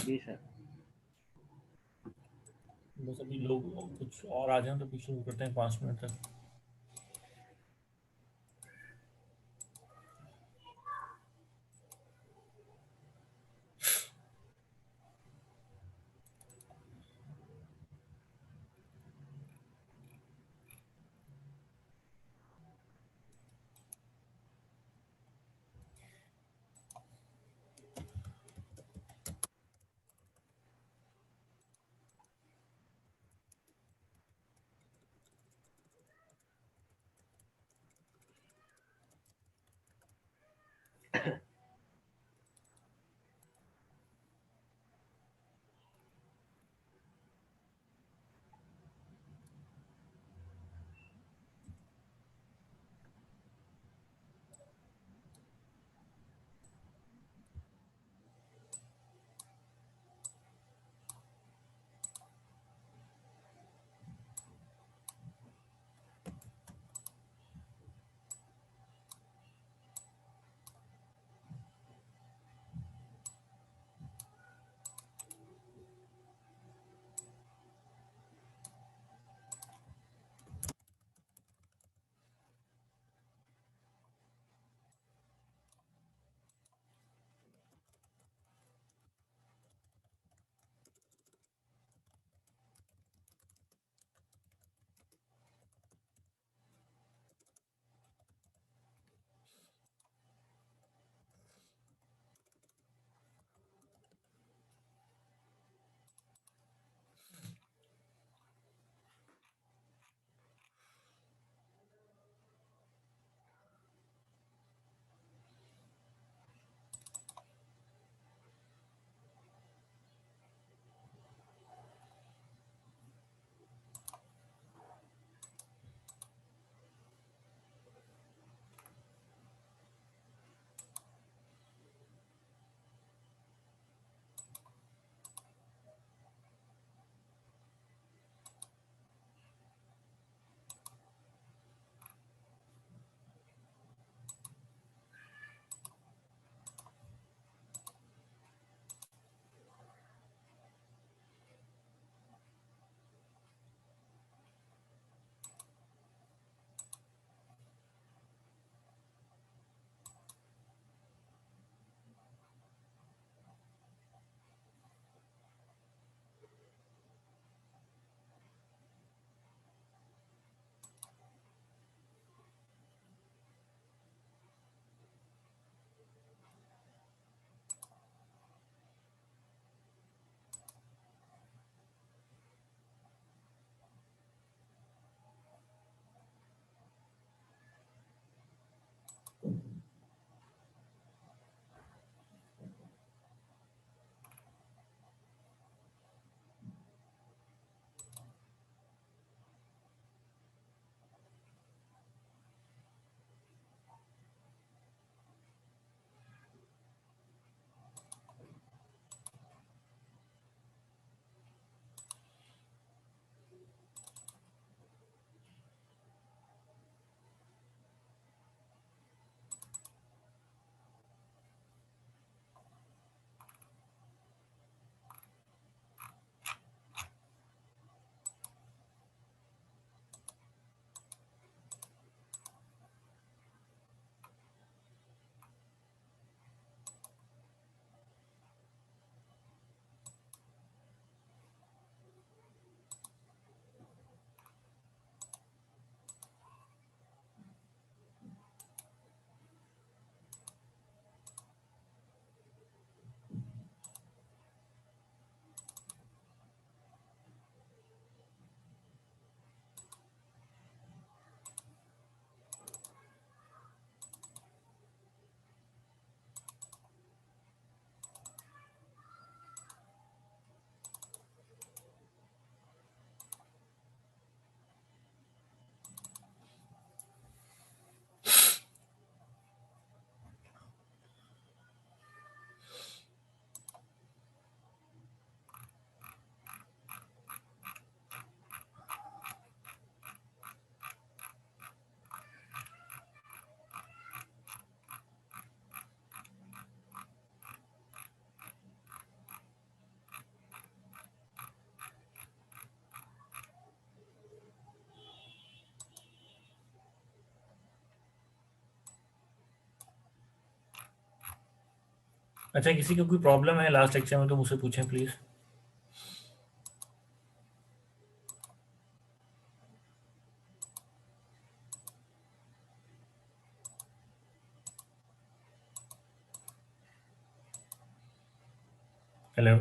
जी sir. बस अभी लोग कुछ और आ जाएं तो फिर शुरू करते हैं 5 मिनट तक। अच्छा, किसी को कोई प्रॉब्लम है लास्ट लेक्चर में तो मुझसे पूछें प्लीज। हेलो।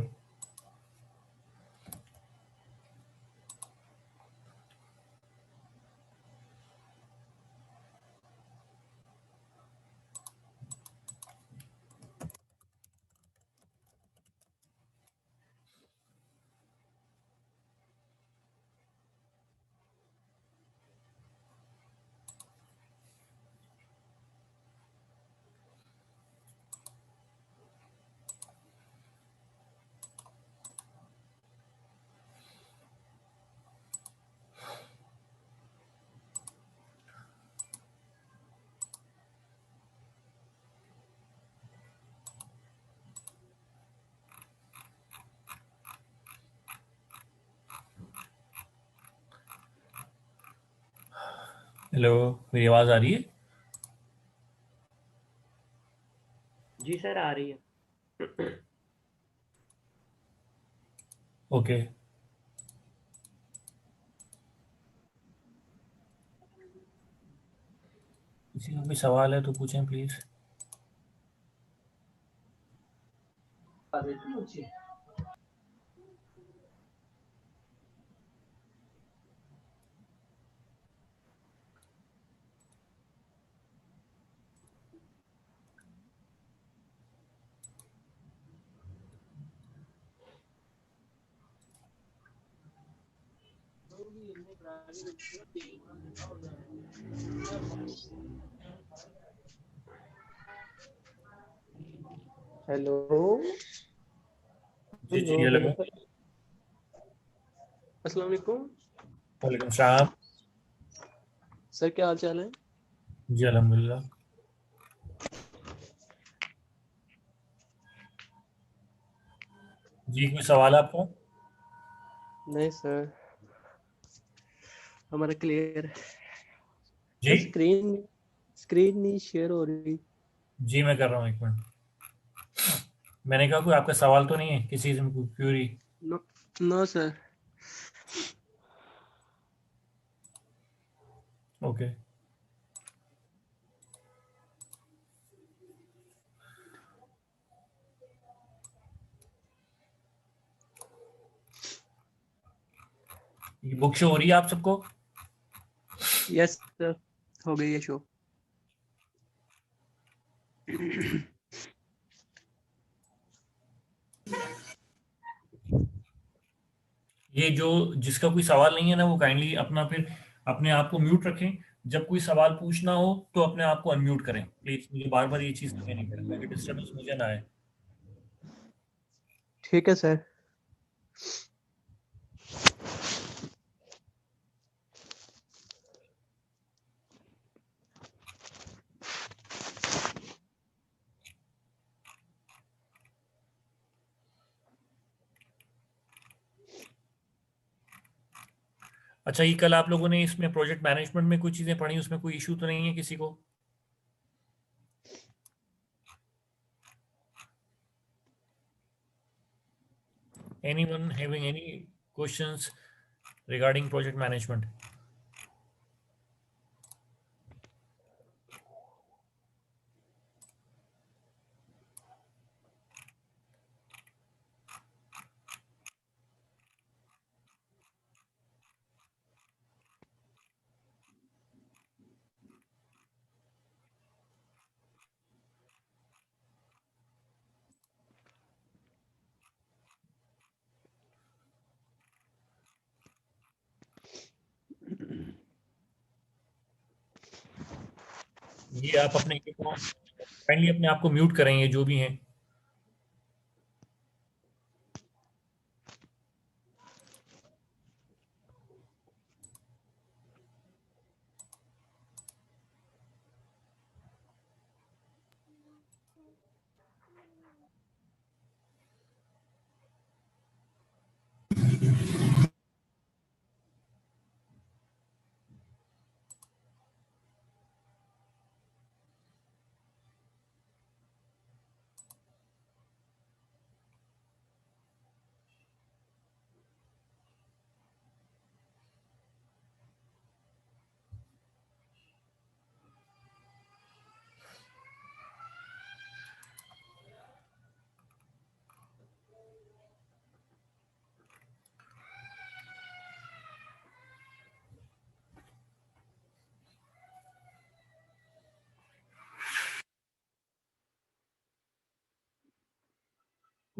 हेलो, मेरी आवाज आ रही है? जी सर, आ रही है। ओके। किसी का कोई सवाल है तो पूछें प्लीज। हेलो। जी हेलो जी, हेलो। Hello sir. अस्सलाम वालेकुम। वालेकुम सलाम। सर क्या हाल चाल है? जी अल्हम्दुलिल्लाह। जी, कोई सवाल है आपका? नहीं सर, हमारा क्लियर है। जी सर स्क्रीन स्क्रीन नहीं शेयर हो रही। जी, मैं कर रहा हूँ, एक मिनट। मैंने कहा कोई आपका सवाल तो नहीं है, किसी चीज़ में कोई query? No, no sir. Okay. ये बुक शो हो रही है आप सबको? यस सर, हो गई है शो। ये जो जिसका कोई सवाल नहीं है ना, वो काइंडली अपना फिर अपने आप को म्यूट रखें। जब कोई सवाल पूछना हो तो अपने आप को अनम्यूट करें प्लीज। मुझे बार बार ये चीज़ करनी नहीं पड़े ताकि डिस्टर्बेंस मुझे ना आए। ठीक है सर। अच्छा, ये कल आप लोगों ने इसमें प्रोजेक्ट मैनेजमेंट में कुछ चीज़ें पढ़ी, उसमें कोई इशू तो नहीं है किसी को? Anyone having any questions regarding project management? ये आप अपने काइंडली अपने आप को म्यूट करेंगे जो भी हैं।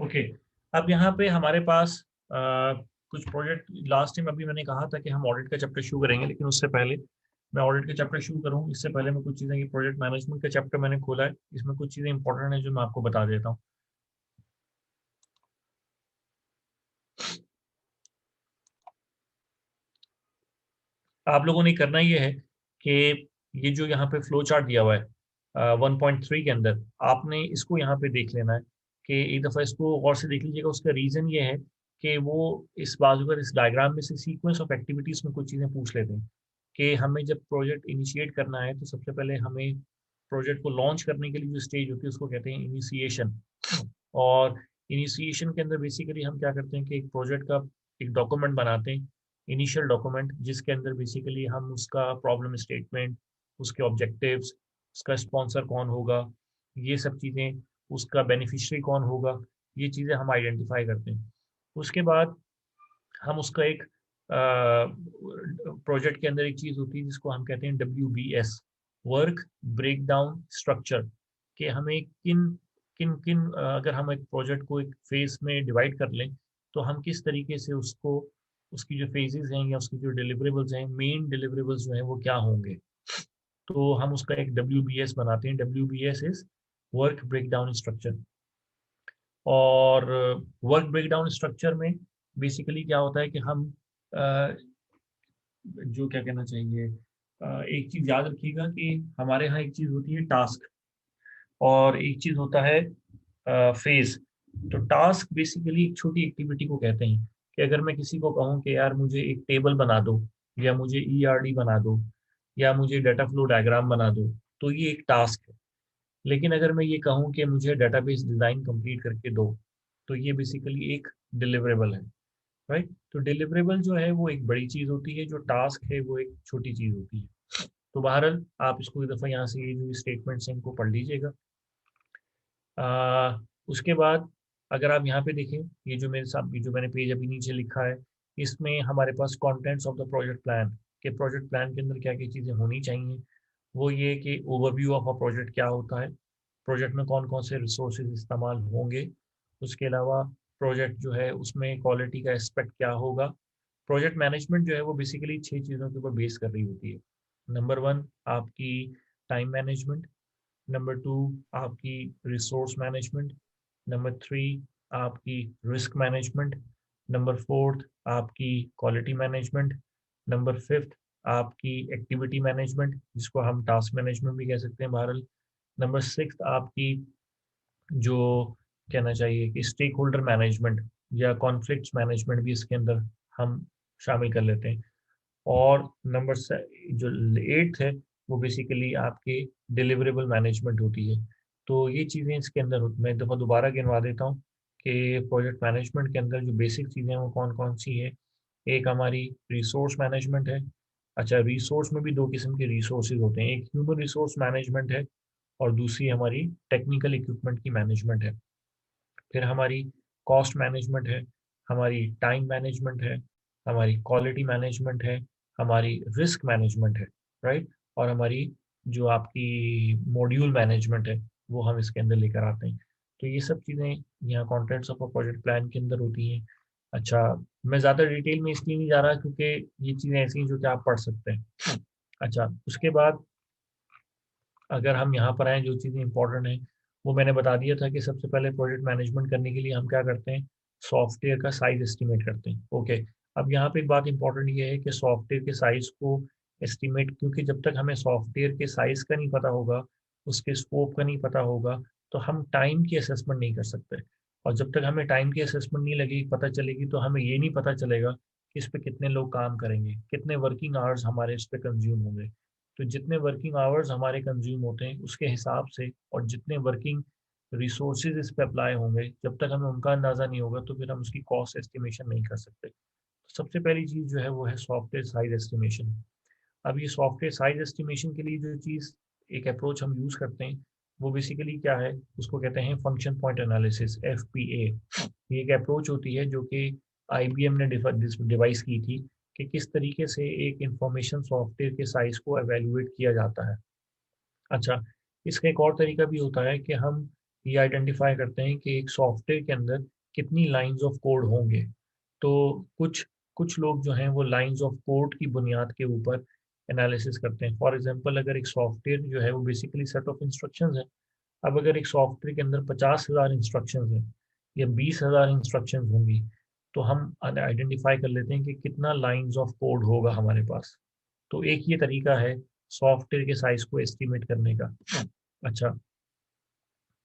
ओके, अब यहाँ पे हमारे पास कुछ प्रोजेक्ट, लास्ट टाइम अभी मैंने कहा था कि हम ऑडिट का चैप्टर शुरू करेंगे, लेकिन उससे पहले मैं ऑडिट का चैप्टर शुरू करूँ इससे पहले मैं कुछ चीज़ें, ये प्रोजेक्ट मैनेजमेंट का चैप्टर मैंने खोला है, इसमें कुछ चीज़ें इंपॉर्टेंट है जो मैं आपको बता देता हूँ। आप लोगों ने करना ये है कि ये जो यहाँ पे फ्लो चार्ट दिया हुआ है 1.3 के अंदर, आपने इसको यहाँ पे देख लेना है कि एक दफ़ा इसको गौर से देख लीजिएगा। उसका रीज़न ये है कि वो इस बाजू पर इस डायग्राम में से सीक्वेंस ऑफ एक्टिविटीज़ में कुछ चीज़ें पूछ लेते हैं कि हमें जब प्रोजेक्ट इनिशिएट करना है तो सबसे पहले हमें प्रोजेक्ट को लॉन्च करने के लिए जो स्टेज होती है उसको कहते हैं इनिशिएशन। और इनिशिएशन के अंदर बेसिकली हम क्या करते हैं कि एक प्रोजेक्ट का एक डॉक्यूमेंट बनाते हैं, इनिशियल डॉक्यूमेंट, जिसके अंदर बेसिकली हम उसका प्रॉब्लम स्टेटमेंट, उसके ऑब्जेक्टिव्स, उसका स्पॉन्सर कौन होगा, ये सब चीज़ें, उसका बेनिफिशियरी कौन होगा, ये चीज़ें हम आइडेंटिफाई करते हैं। उसके बाद हम उसका एक प्रोजेक्ट के अंदर एक चीज़ होती है जिसको हम कहते हैं WBS, work breakdown structure, कि हमें किन किन किन अगर हम एक प्रोजेक्ट को एक फेज में डिवाइड कर लें तो हम किस तरीके से उसको, उसकी जो फेजेस हैं या उसकी जो डिलीवरेबल्स हैं, मेन डिलीवरेबल्स जो हैं वो क्या होंगे, तो हम उसका एक WBS बनाते हैं। WBS इज वर्क ब्रेक डाउन स्ट्रक्चर। और वर्क ब्रेकडाउन स्ट्रक्चर में बेसिकली क्या होता है कि हम अ, जो क्या कहना चाहिए, एक चीज याद रखिएगा कि हमारे यहाँ एक चीज होती है टास्क, और एक चीज होता है फेज। तो टास्क बेसिकली एक छोटी एक्टिविटी को कहते हैं कि अगर मैं किसी को कहूँ कि यार मुझे एक टेबल बना दो, या मुझे ERD बना दो, या मुझे डाटा फ्लो डायग्राम बना दो, तो ये एक टास्क है। लेकिन अगर मैं ये कहूँ कि मुझे डेटाबेस डिज़ाइन कंप्लीट करके दो, तो ये बेसिकली एक डिलीवरेबल है, राइट। तो डिलीवरेबल जो है वो एक बड़ी चीज़ होती है, जो टास्क है वो एक छोटी चीज़ होती है। तो बहरहाल आप इसको एक दफ़ा यहाँ से ये जो स्टेटमेंट्स हैं इनको पढ़ लीजिएगा। उसके बाद अगर आप यहाँ पे देखें, ये जो मेरे साथ, ये जो मैंने पेज अभी नीचे लिखा है, इसमें हमारे पास contents of the project plan, के प्रोजेक्ट प्लान के अंदर क्या क्या चीज़ें होनी चाहिए। वो ये कि ओवरव्यू ऑफ अ प्रोजेक्ट क्या होता है, प्रोजेक्ट में कौन कौन से रिसोर्सेज इस्तेमाल होंगे, उसके अलावा प्रोजेक्ट जो है उसमें क्वालिटी का एस्पेक्ट क्या होगा। प्रोजेक्ट मैनेजमेंट जो है वो बेसिकली 6 चीज़ों के ऊपर बेस कर रही होती है। नंबर 1 आपकी टाइम मैनेजमेंट, नंबर 2 आपकी रिसोर्स मैनेजमेंट, नंबर 3 आपकी रिस्क मैनेजमेंट, नंबर 4 आपकी क्वालिटी मैनेजमेंट, नंबर 5 आपकी एक्टिविटी मैनेजमेंट जिसको हम टास्क मैनेजमेंट भी कह सकते हैं बहरहाल, नंबर 6 आपकी जो कहना चाहिए कि स्टेक होल्डर मैनेजमेंट या कॉन्फ्लिक्ट्स मैनेजमेंट भी इसके अंदर हम शामिल कर लेते हैं। और नंबर जो 8th है वो बेसिकली आपके डिलीवरेबल मैनेजमेंट होती है। तो ये चीज़ें इसके अंदर होती, मैं एक दफ़ा दोबारा गिनवा देता हूँ कि प्रोजेक्ट मैनेजमेंट के अंदर जो बेसिक चीज़ें हैं वो कौन कौन सी है। एक हमारी रिसोर्स मैनेजमेंट है। अच्छा, रिसोर्स में भी दो किस्म के रिसोर्सेज होते हैं, एक ह्यूमन रिसोर्स मैनेजमेंट है और दूसरी हमारी टेक्निकल इक्विपमेंट की मैनेजमेंट है। फिर हमारी कॉस्ट मैनेजमेंट है, हमारी टाइम मैनेजमेंट है, हमारी क्वालिटी मैनेजमेंट है, हमारी रिस्क मैनेजमेंट है, राइट। और हमारी जो आपकी मॉड्यूल मैनेजमेंट है वो हम इसके अंदर लेकर आते हैं। तो ये सब चीज़ें यहाँ contents of a project plan के अंदर होती हैं। अच्छा, मैं ज़्यादा डिटेल में इसलिए नहीं जा रहा क्योंकि ये चीज़ें ऐसी हैं जो कि आप पढ़ सकते हैं। अच्छा, उसके बाद अगर हम यहाँ पर आए, जो चीज़ें इंपॉर्टेंट हैं वो मैंने बता दिया था कि सबसे पहले प्रोजेक्ट मैनेजमेंट करने के लिए हम क्या करते हैं, सॉफ्टवेयर का साइज एस्टिमेट करते हैं। ओके, अब यहाँ पे एक बात इंपॉर्टेंट ये है कि सॉफ्टवेयर के साइज को एस्टिमेट, क्योंकि जब तक हमें सॉफ्टवेयर के साइज का नहीं पता होगा, उसके स्कोप का नहीं पता होगा, तो हम टाइम की असेसमेंट नहीं कर सकते। और जब तक हमें टाइम की असेसमेंट नहीं लगेगी, पता चलेगी, तो हमें ये नहीं पता चलेगा कि इस पे कितने लोग काम करेंगे, कितने वर्किंग आवर्स हमारे इस पे कंज्यूम होंगे। तो जितने वर्किंग आवर्स हमारे कंज्यूम होते हैं उसके हिसाब से, और जितने वर्किंग रिसोर्सेज इस पे अप्लाई होंगे, जब तक हमें उनका अंदाज़ा नहीं होगा तो फिर हम उसकी कॉस्ट एस्टिमेशन नहीं कर सकते। तो सबसे पहली चीज़ जो है वो है सॉफ्टवेयर साइज एस्टिमेशन। अब ये सॉफ्टवेयर साइज एस्टिमेशन के लिए जो चीज़, एक अप्रोच हम यूज़ करते हैं, वो बेसिकली क्या है, उसको कहते हैं फंक्शन पॉइंट एनालिसिस, FPA। ये एक अप्रोच होती है जो कि IBM ने डिवाइस की थी कि किस तरीके से एक इंफॉर्मेशन सॉफ्टवेयर के साइज को एवेल्युएट किया जाता है। अच्छा, इसका एक और तरीका भी होता है कि हम ये आइडेंटिफाई करते हैं कि एक सॉफ्टवेयर के अंदर कितनी लाइंस ऑफ कोड होंगे। तो कुछ कुछ लोग जो हैं वो लाइंस ऑफ कोड की बुनियाद के ऊपर एनालिसिस करते हैं। फॉर एग्जांपल, अगर एक सॉफ्टवेयर जो है वो बेसिकली सेट ऑफ इंस्ट्रक्शंस है। अब अगर एक सॉफ्टवेयर के अंदर 50,000 इंस्ट्रक्शंस हैं या 20,000 इंस्ट्रक्शंस होंगी, तो हम आइडेंटिफाई कर लेते हैं कि कितना लाइंस ऑफ कोड होगा हमारे पास। तो एक ये तरीका है सॉफ्टवेयर के साइज को एस्टिमेट करने का। अच्छा,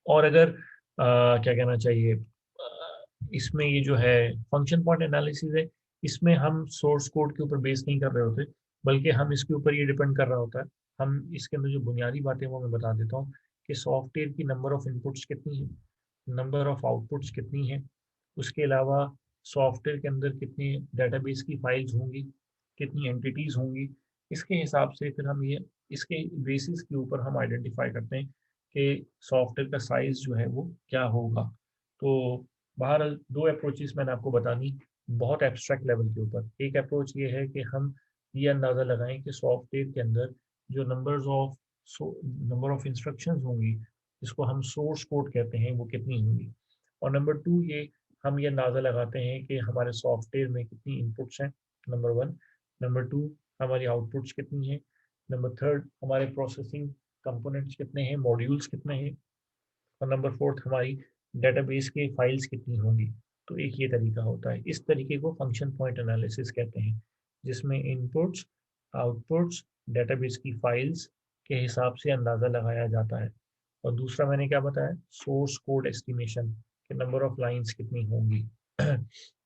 और अगर क्या कहना चाहिए, इसमें ये जो है फंक्शन पॉइंट एनालिसिस है, इसमें हम सोर्स कोड के ऊपर बेस नहीं कर रहे होते, बल्कि हम इसके ऊपर ये डिपेंड कर रहा होता है। हम इसके अंदर जो बुनियादी बातें वो मैं बता देता हूँ कि सॉफ्टवेयर की नंबर ऑफ इनपुट्स कितनी है, नंबर ऑफ आउटपुट्स कितनी है, उसके अलावा सॉफ्टवेयर के अंदर कितनी डेटाबेस की फाइल्स होंगी, कितनी एंटिटीज होंगी। इसके हिसाब से फिर हम ये इसके बेसिस के ऊपर हम आइडेंटिफाई करते हैं कि सॉफ्टवेयर का साइज जो है वो क्या होगा। तो बहरहाल दो अप्रोचेस मैंने आपको बता दी, बहुत एब्स्ट्रैक्ट लेवल के ऊपर। एक अप्रोच ये है कि हम ये अंदाज़ा लगाएं कि सॉफ्टवेयर के अंदर जो नंबर ऑफ इंस्ट्रक्शंस होंगी, जिसको हम सोर्स कोड कहते हैं, वो कितनी होंगी। और नंबर टू, ये हम ये अंदाज़ा लगाते हैं कि हमारे सॉफ्टवेयर में कितनी इनपुट्स हैं, नंबर वन। नंबर टू, हमारी आउटपुट्स कितनी है। नंबर थर्ड, हमारे प्रोसेसिंग कंपोनेंट्स कितने हैं, मॉड्यूल्स कितने हैं। और नंबर फोर्थ, हमारी डेटाबेस के फाइल्स कितनी होंगी। तो एक ये तरीका होता है। इस तरीके को फंक्शन पॉइंट एनालिसिस कहते हैं, जिसमें इनपुट्स, आउटपुट्स, डेटाबेस की फाइल्स के हिसाब से अंदाज़ा लगाया जाता है। और दूसरा मैंने क्या बताया, सोर्स कोड एस्टिमेशन, कि नंबर ऑफ लाइंस कितनी होंगी।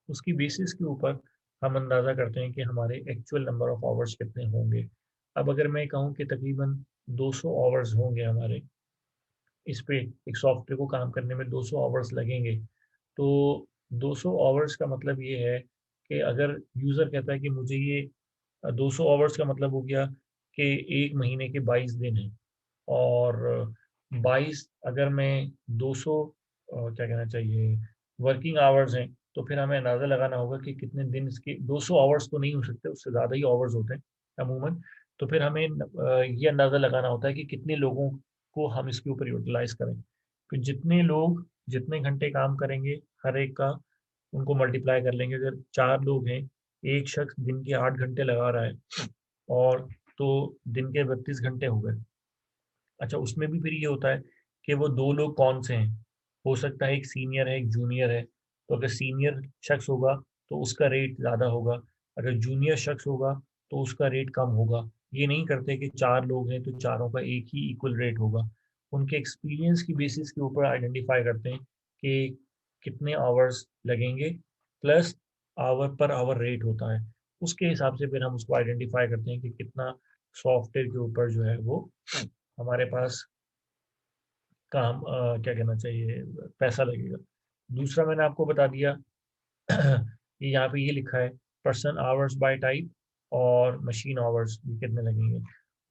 उसकी बेसिस के ऊपर हम अंदाज़ा करते हैं कि हमारे एक्चुअल नंबर ऑफ आवर्स कितने होंगे। अब अगर मैं कहूँ कि तकरीबन 200 आवर्स होंगे हमारे इस पे, एक सॉफ्टवेयर को काम करने में 200 आवर्स लगेंगे, तो 200 आवर्स का मतलब ये है कि अगर यूज़र कहता है कि मुझे ये 200 आवर्स का मतलब हो गया कि एक महीने के 22 दिन हैं। और 22, अगर मैं 200 क्या कहना चाहिए, वर्किंग आवर्स हैं, तो फिर हमें अंदाज़ा लगाना होगा कि कितने दिन इसके 200 आवर्स तो नहीं हो सकते, उससे ज़्यादा ही आवर्स होते हैं अमूमन। तो फिर हमें ये अंदाज़ा लगाना होता है कि कितने लोगों को हम इसके ऊपर यूटिलाइज करें। फिर जितने लोग जितने घंटे काम करेंगे, हर एक का उनको मल्टीप्लाई कर लेंगे। अगर 4 लोग हैं, एक शख्स दिन के 8 घंटे लगा रहा है, और तो दिन के 32 घंटे हो गए। अच्छा, उसमें भी फिर ये होता है कि वो 2 लोग कौन से हैं। हो सकता है एक सीनियर है, एक जूनियर है। तो अगर सीनियर शख्स होगा तो उसका रेट ज़्यादा होगा, अगर जूनियर शख्स होगा तो उसका रेट कम होगा। ये नहीं करते कि 4 लोग हैं तो चारों का एक ही इक्वल रेट होगा। उनके एक्सपीरियंस की बेसिस के ऊपर आइडेंटिफाई करते हैं कि कितने आवर्स लगेंगे, plus our per hour rate होता है। उसके हिसाब से फिर हम उसको आइडेंटिफाई करते हैं कि कितना सॉफ्टवेयर के ऊपर जो है वो हमारे पास काम क्या कहना चाहिए, पैसा लगेगा। दूसरा मैंने आपको बता दिया, ये यहाँ पे ये लिखा है, पर्सन आवर्स बाय टाइप और मशीन आवर्स कितने लगेंगे।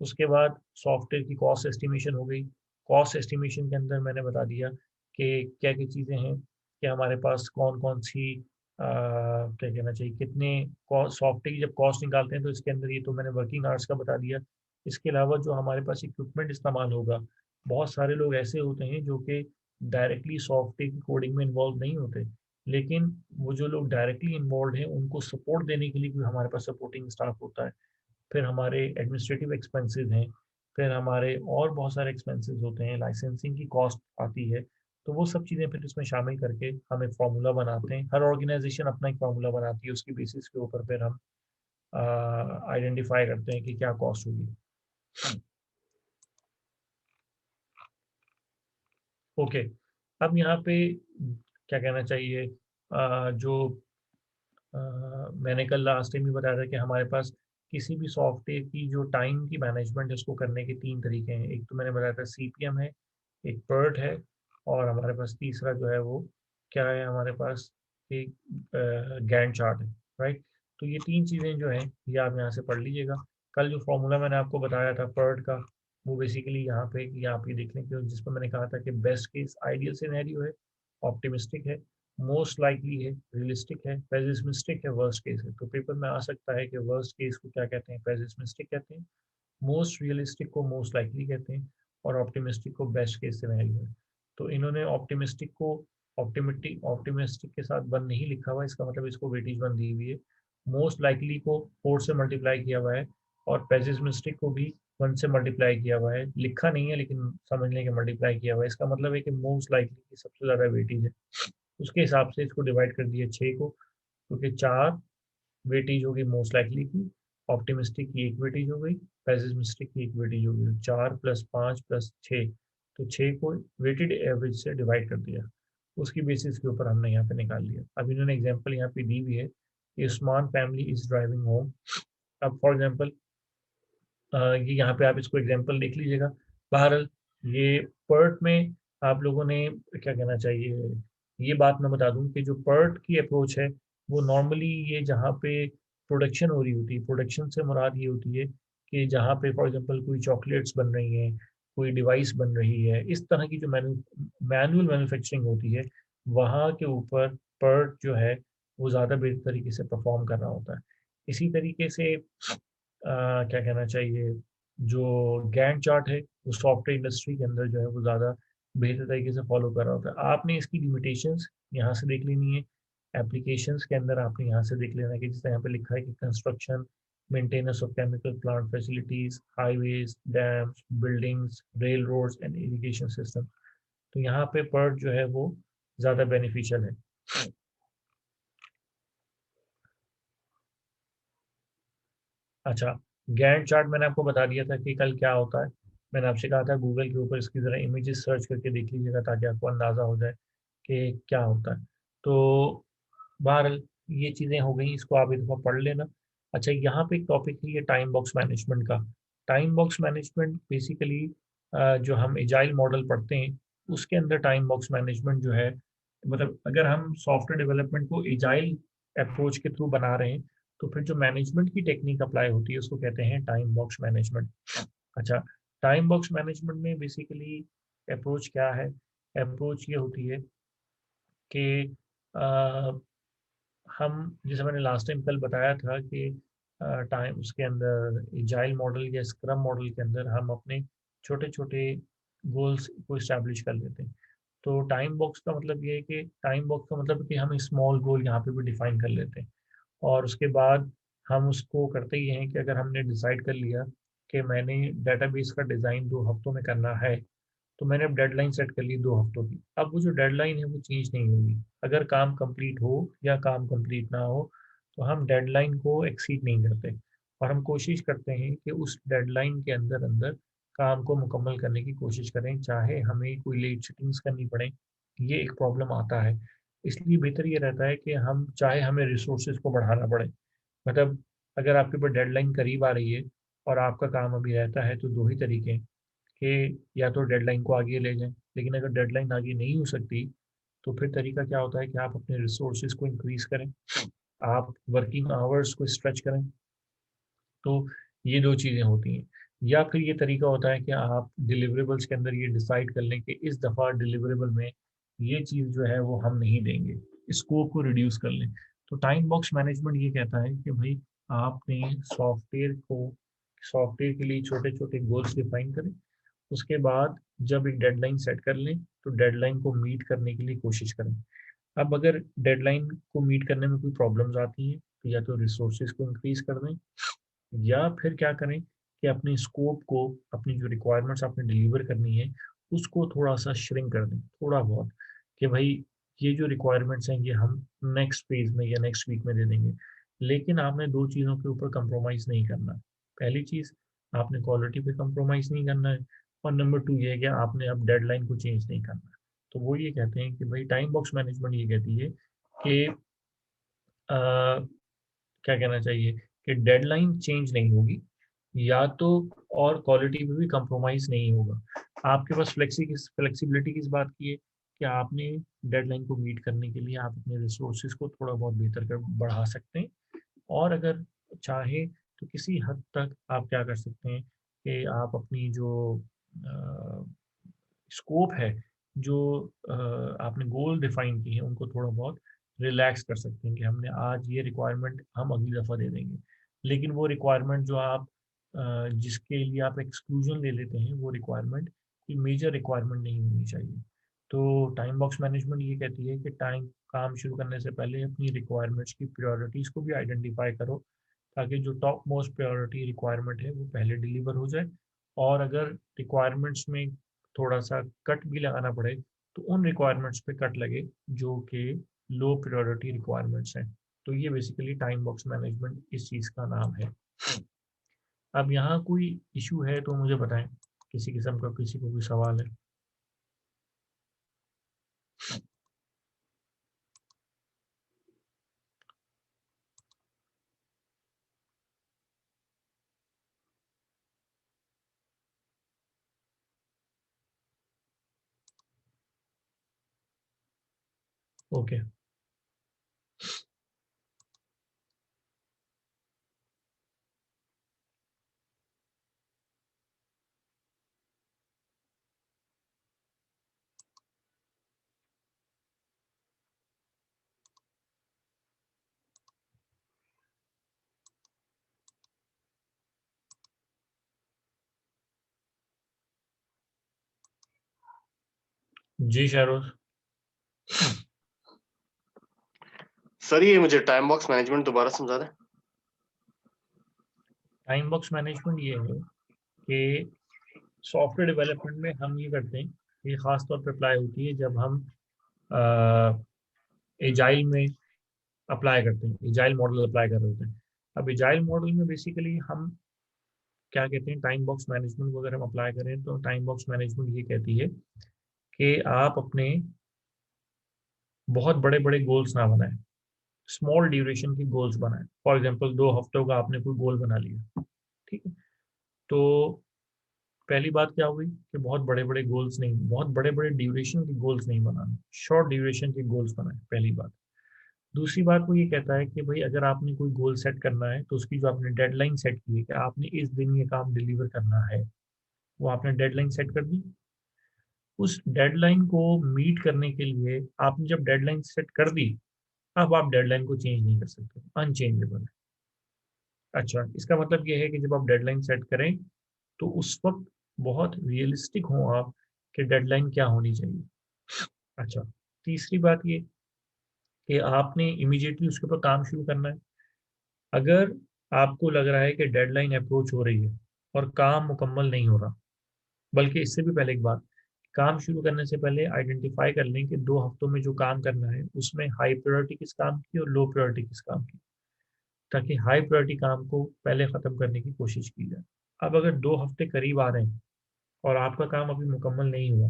उसके बाद सॉफ्टवेयर की कॉस्ट एस्टिमेशन हो गई। कॉस्ट एस्टिमेशन के अंदर मैंने बता दिया कि क्या क्या चीज़ें हैं, कि हमारे पास कौन कौन सी क्या कहना चाहिए, कितने सॉफ्टवेयर की जब कॉस्ट निकालते हैं तो इसके अंदर ये तो मैंने वर्किंग आवर्स का बता दिया। इसके अलावा जो हमारे पास इक्विपमेंट इस्तेमाल होगा, बहुत सारे लोग ऐसे होते हैं जो कि डायरेक्टली सॉफ्टवेयर की कोडिंग में इन्वॉल्व नहीं होते, लेकिन वो जो लोग डायरेक्टली इन्वॉल्व हैं उनको सपोर्ट देने के लिए भी हमारे पास सपोर्टिंग स्टाफ होता है। फिर हमारे एडमिनिस्ट्रेटिव एक्सपेंसेस हैं, फिर हमारे और बहुत सारे एक्सपेंसेस होते हैं, लाइसेंसिंग की कॉस्ट आती है। तो वो सब चीज़ें फिर इसमें शामिल करके हम एक फार्मूला बनाते हैं। हर ऑर्गेनाइजेशन अपना एक फार्मूला बनाती है, उसकी बेसिस के ऊपर फिर हम आइडेंटिफाई करते हैं कि क्या कॉस्ट होगी। ओके, अब यहाँ पे क्या कहना चाहिए, जो मैंने कल लास्ट टाइम भी बताया था कि हमारे पास किसी भी सॉफ्टवेयर की जो टाइम की मैनेजमेंट है उसको करने के 3 तरीके हैं। एक तो मैंने बताया था सीपीएम है, एक पर्ट है, और हमारे पास तीसरा जो है वो क्या है, हमारे पास एक गैंट चार्ट है। राइट, तो ये 3 चीज़ें जो हैं ये आप यहाँ से पढ़ लीजिएगा। कल जो फॉर्मूला मैंने आपको बताया था पर्ट का, वो बेसिकली यहाँ पे ये देख लें कि जिस पर मैंने कहा था कि बेस्ट केस आइडियल सिनेरियो है, ऑप्टिमिस्टिक है, मोस्ट लाइकली है, रियलिस्टिक है, पेसिमिस्टिक है, वर्स्ट केस है। तो पेपर में आ सकता है कि वर्स्ट केस को क्या कहते हैं, पेसिमिस्टिक कहते हैं, मोस्ट रियलिस्टिक को मोस्ट लाइकली कहते हैं, और ऑप्टिमिस्टिक को बेस्ट केस सिनेरियो है। तो इन्होंने ऑप्टिमिस्टिक को ऑप्टिमिस्टिक के साथ 1 नहीं लिखा हुआ, इसका मतलब इसको वेटेज 1 दी हुई है। मोस्ट लाइकली को 4 से मल्टीप्लाई किया हुआ है और पेसिमिस्टिक को भी 1 से मल्टीप्लाई किया हुआ है। लिखा नहीं है लेकिन समझ लें कि मल्टीप्लाई किया हुआ है। इसका मतलब है कि मोस्ट लाइकली की सबसे ज़्यादा वेटेज है। उसके हिसाब से इसको डिवाइड कर दिया 6 को, क्योंकि 4 वेटेज होगी मोस्ट लाइकली की, ऑप्टिमिस्टिक की 1 वेटेज हो गई, पेसिमिस्टिक की 1 वेटेज हो गई। 4 + 5 + 6, तो 6 को वेटेड एवरेज से डिवाइड कर दिया, उसकी बेसिस के ऊपर हमने यहाँ पे निकाल लिया। अब इन्होंने एग्जांपल यहाँ पे दी हुई है कि Usman family is driving home. अब फॉर एग्जांपल ये यहाँ पे आप इसको एग्जांपल देख लीजिएगा। बहरहाल ये पर्ट में आप लोगों ने क्या कहना चाहिए, ये बात मैं बता दूं कि जो पर्ट की अप्रोच है वो नॉर्मली ये जहाँ पे प्रोडक्शन हो रही होती है, प्रोडक्शन से मुराद ये होती है कि जहाँ पे फॉर एग्जांपल कोई चॉकलेट्स बन रही हैं, कोई डिवाइस बन रही है, इस तरह की जो मैनुअल मैन्युफैक्चरिंग होती है, वहाँ के ऊपर पर्ट जो है वो ज़्यादा बेहतर तरीके से परफॉर्म कर रहा होता है। इसी तरीके से क्या कहना चाहिए, जो गैंट चार्ट है वो सॉफ्टवेयर इंडस्ट्री के अंदर जो है वो ज़्यादा बेहतर तरीके से फॉलो कर रहा होता है। आपने इसकी लिमिटेशंस यहाँ से देख लेनी है, एप्लीकेशंस के अंदर आपने यहाँ से देख लेना है कि जैसे यहाँ पे लिखा है कि construction, maintenance of chemical plant facilities, highways, dams, buildings, railroads and irrigation system. तो यहाँ पे पर्ट जो है वो ज़्यादा बेनिफिशियल है। अच्छा, गैंट चार्ट मैंने आपको बता दिया था कि कल क्या होता है। मैंने आपसे कहा था गूगल के ऊपर इसकी ज़रा इमेजेस सर्च करके देख लीजिएगा ताकि आपको अंदाज़ा हो जाए कि क्या होता है। तो बहरहाल ये चीज़ें हो गई, इसको आप एक दफ़ा पढ़ लेना। अच्छा, यहाँ पे एक टॉपिक है ये टाइम बॉक्स मैनेजमेंट का। टाइम बॉक्स मैनेजमेंट बेसिकली जो हम एजाइल मॉडल पढ़ते हैं उसके अंदर टाइम बॉक्स मैनेजमेंट जो है, मतलब अगर हम सॉफ्टवेयर डेवलपमेंट को एजाइल अप्रोच के थ्रू बना रहे हैं तो फिर जो मैनेजमेंट की टेक्निक अप्लाई होती है उसको कहते हैं टाइम बॉक्स मैनेजमेंट। अच्छा, टाइम बॉक्स मैनेजमेंट में बेसिकली अप्रोच क्या है? अप्रोच ये होती है कि हम, जैसे मैंने लास्ट टाइम कल बताया था कि टाइम उसके अंदर एजाइल मॉडल या स्क्रम मॉडल के अंदर हम अपने छोटे छोटे गोल्स को इस्टेब्लिश कर लेते हैं। तो टाइम बॉक्स का मतलब ये है कि टाइम बॉक्स का मतलब कि हम स्मॉल गोल यहाँ पे भी डिफाइन कर लेते हैं और उसके बाद हम उसको करते ही हैं कि अगर हमने डिसाइड कर लिया कि मैंने डेटाबेस का डिज़ाइन 2 हफ्तों में करना है, तो मैंने अब डेडलाइन सेट कर ली 2 हफ्तों की। अब वो जो डेडलाइन है वो चेंज नहीं होगी, अगर काम कंप्लीट हो या काम कंप्लीट ना हो, तो हम डेडलाइन को एक्सीड नहीं करते और हम कोशिश करते हैं कि उस डेडलाइन के अंदर अंदर काम को मुकम्मल करने की कोशिश करें, चाहे हमें कोई लेट सेटिंग्स करनी पड़े। ये एक प्रॉब्लम आता है, इसलिए बेहतर ये रहता है कि हम चाहे हमें रिसोर्सेज को बढ़ाना पड़े, मतलब अगर आपके ऊपर डेडलाइन करीब आ रही है और आपका काम अभी रहता है, तो 2 ही तरीके हैं कि या तो डेडलाइन को आगे ले जाएं, लेकिन अगर डेडलाइन आगे नहीं हो सकती तो फिर तरीका क्या होता है कि आप अपने रिसोर्सेज को इंक्रीज करें, आप वर्किंग आवर्स को स्ट्रेच करें। तो ये 2 चीज़ें होती हैं। या फिर ये तरीका होता है कि आप डिलिवरेबल्स के अंदर ये डिसाइड कर लें कि इस दफ़ा डिलिवरेबल में ये चीज़ जो है वो हम नहीं देंगे, स्कोप को रिड्यूस कर लें। तो टाइम बॉक्स मैनेजमेंट ये कहता है कि भाई आपने सॉफ्टवेयर के लिए छोटे छोटे गोल्स डिफाइन करें, उसके बाद जब एक डेडलाइन सेट कर लें तो डेडलाइन को मीट करने के लिए कोशिश करें। अब अगर डेडलाइन को मीट करने में कोई प्रॉब्लम्स आती हैं तो या तो रिसोर्सेज को इंक्रीज कर दें या फिर क्या करें कि अपने स्कोप को, अपनी जो रिक्वायरमेंट्स आपने डिलीवर करनी है उसको थोड़ा सा श्रिंक कर दें, थोड़ा बहुत, कि भाई ये जो रिक्वायरमेंट्स हैं ये हम नेक्स्ट फेज में या नेक्स्ट वीक में दे देंगे। लेकिन आपने 2 चीज़ों के ऊपर कंप्रोमाइज़ नहीं करना। पहली चीज़, आपने क्वालिटी पे कंप्रोमाइज़ नहीं करना है और नंबर 2 ये है कि आपने अब डेडलाइन को चेंज नहीं करना है। तो वो ये कहते हैं कि भाई टाइम बॉक्स मैनेजमेंट ये कहती है कि क्या कहना चाहिए कि डेडलाइन चेंज नहीं होगी, या तो और क्वालिटी में भी कंप्रोमाइज़ नहीं होगा। आपके पास फ्लेक्सिबिलिटी किस बात की है कि आपने डेडलाइन को मीट करने के लिए आप अपने रिसोर्सेज को थोड़ा बहुत बेहतर कर बढ़ा सकते हैं और अगर चाहें तो किसी हद तक आप क्या कर सकते हैं कि आप अपनी जो स्कोप है, जो आपने गोल डिफाइन की है उनको थोड़ा बहुत रिलैक्स कर सकते हैं कि हमने आज ये रिक्वायरमेंट हम अगली दफ़ा दे देंगे। लेकिन वो रिक्वायरमेंट जो आप जिसके लिए आप एक्सक्लूजन ले लेते हैं वो रिक्वायरमेंट कोई मेजर रिक्वायरमेंट नहीं होनी चाहिए। तो टाइम बॉक्स मैनेजमेंट ये कहती है कि टाइम काम शुरू करने से पहले अपनी रिक्वायरमेंट्स की प्रायोरिटीज़ को भी आइडेंटिफाई करो, ताकि जो टॉप मोस्ट प्रायोरिटी रिक्वायरमेंट है वो पहले डिलीवर हो जाए। और अगर रिक्वायरमेंट्स में थोड़ा सा कट भी लगाना पड़े तो उन रिक्वायरमेंट्स पे कट लगे जो कि लो प्रायोरिटी रिक्वायरमेंट्स हैं। तो ये बेसिकली टाइम बॉक्स मैनेजमेंट इस चीज़ का नाम है। अब यहाँ कोई इशू है तो मुझे बताएं, किसी किस्म का किसी को कोई सवाल है? ओके। जी शाहरुख। सर ये मुझे टाइम बॉक्स मैनेजमेंट दोबारा समझा दें। टाइम बॉक्स मैनेजमेंट ये है कि सॉफ्टवेयर डेवलपमेंट में हम ये करते हैं, ये खास तौर पे अप्लाई होती है जब हम एजाइल में अप्लाई करते हैं, एजाइल मॉडल अप्लाई कर रहे होते हैं। अब एजाइल मॉडल में बेसिकली हम क्या कहते हैं, टाइम बॉक्स मैनेजमेंट को अगर हम अप्लाई करें तो टाइम बॉक्स मैनेजमेंट ये कहती है कि आप अपने बहुत बड़े बड़े गोल्स ना बनाएं, स्मॉल ड्यूरेशन की गोल्स बनाएं। फॉर एग्जांपल 2 हफ्तों का आपने कोई गोल बना लिया, ठीक है, तो पहली बात क्या हुई कि बहुत बड़े बड़े गोल्स नहीं, बहुत बड़े बड़े ड्यूरेशन के गोल्स नहीं बनाने, शॉर्ट ड्यूरेशन के गोल्स बनाए, पहली बात। दूसरी बात वो ये कहता है कि भाई अगर आपने कोई गोल सेट करना है तो उसकी जो आपने डेडलाइन सेट की है कि आपने इस दिन ये काम डिलीवर करना है, वो आपने डेडलाइन सेट कर दी। उस डेडलाइन को मीट करने के लिए आपने जब डेडलाइन सेट कर दी, अब आप डेडलाइन को चेंज नहीं कर सकते, अनचेंजेबल है। अच्छा, इसका मतलब ये है कि जब आप डेडलाइन सेट करें तो उस वक्त बहुत रियलिस्टिक हो आप कि डेडलाइन क्या होनी चाहिए। अच्छा, तीसरी बात ये कि आपने इमीडिएटली उसके ऊपर काम शुरू करना है। अगर आपको लग रहा है कि डेडलाइन अप्रोच हो रही है और काम मुकम्मल नहीं हो रहा, बल्कि इससे भी पहले एक बात, काम शुरू करने से पहले आइडेंटिफाई कर लें कि 2 हफ्तों में जो काम करना है उसमें हाई प्रायोरिटी किस काम की और लो प्रायोरिटी किस काम की, ताकि हाई प्रायोरिटी काम को पहले ख़त्म करने की कोशिश की जाए। अब अगर 2 हफ्ते करीब आ रहे हैं और आपका काम अभी मुकम्मल नहीं हुआ,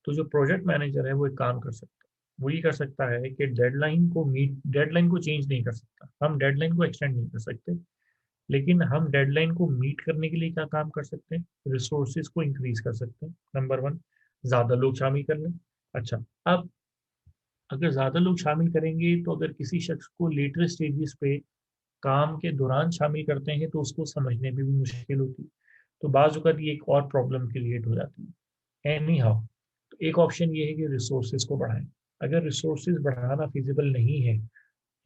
तो जो प्रोजेक्ट मैनेजर है वो एक काम कर सकता है, वो ये कर सकता है कि डेडलाइन को चेंज नहीं कर सकता, हम डेडलाइन को एक्सटेंड नहीं कर सकते, लेकिन हम डेडलाइन को मीट करने के लिए क्या काम कर सकते हैं, रिसोर्सेज को इंक्रीज कर सकते हैं। नंबर 1, ज़्यादा लोग शामिल कर लें। अच्छा, अब अगर ज़्यादा लोग शामिल करेंगे तो अगर किसी शख्स को लेटर स्टेजेस पे काम के दौरान शामिल करते हैं तो उसको समझने में भी मुश्किल होती है, तो बाज़ अवत ये एक और प्रॉब्लम क्रिएट हो जाती है। एनी हाउ, तो एक ऑप्शन ये है कि रिसोर्सेज को बढ़ाएं। अगर रिसोर्सेज बढ़ाना फिजिबल नहीं है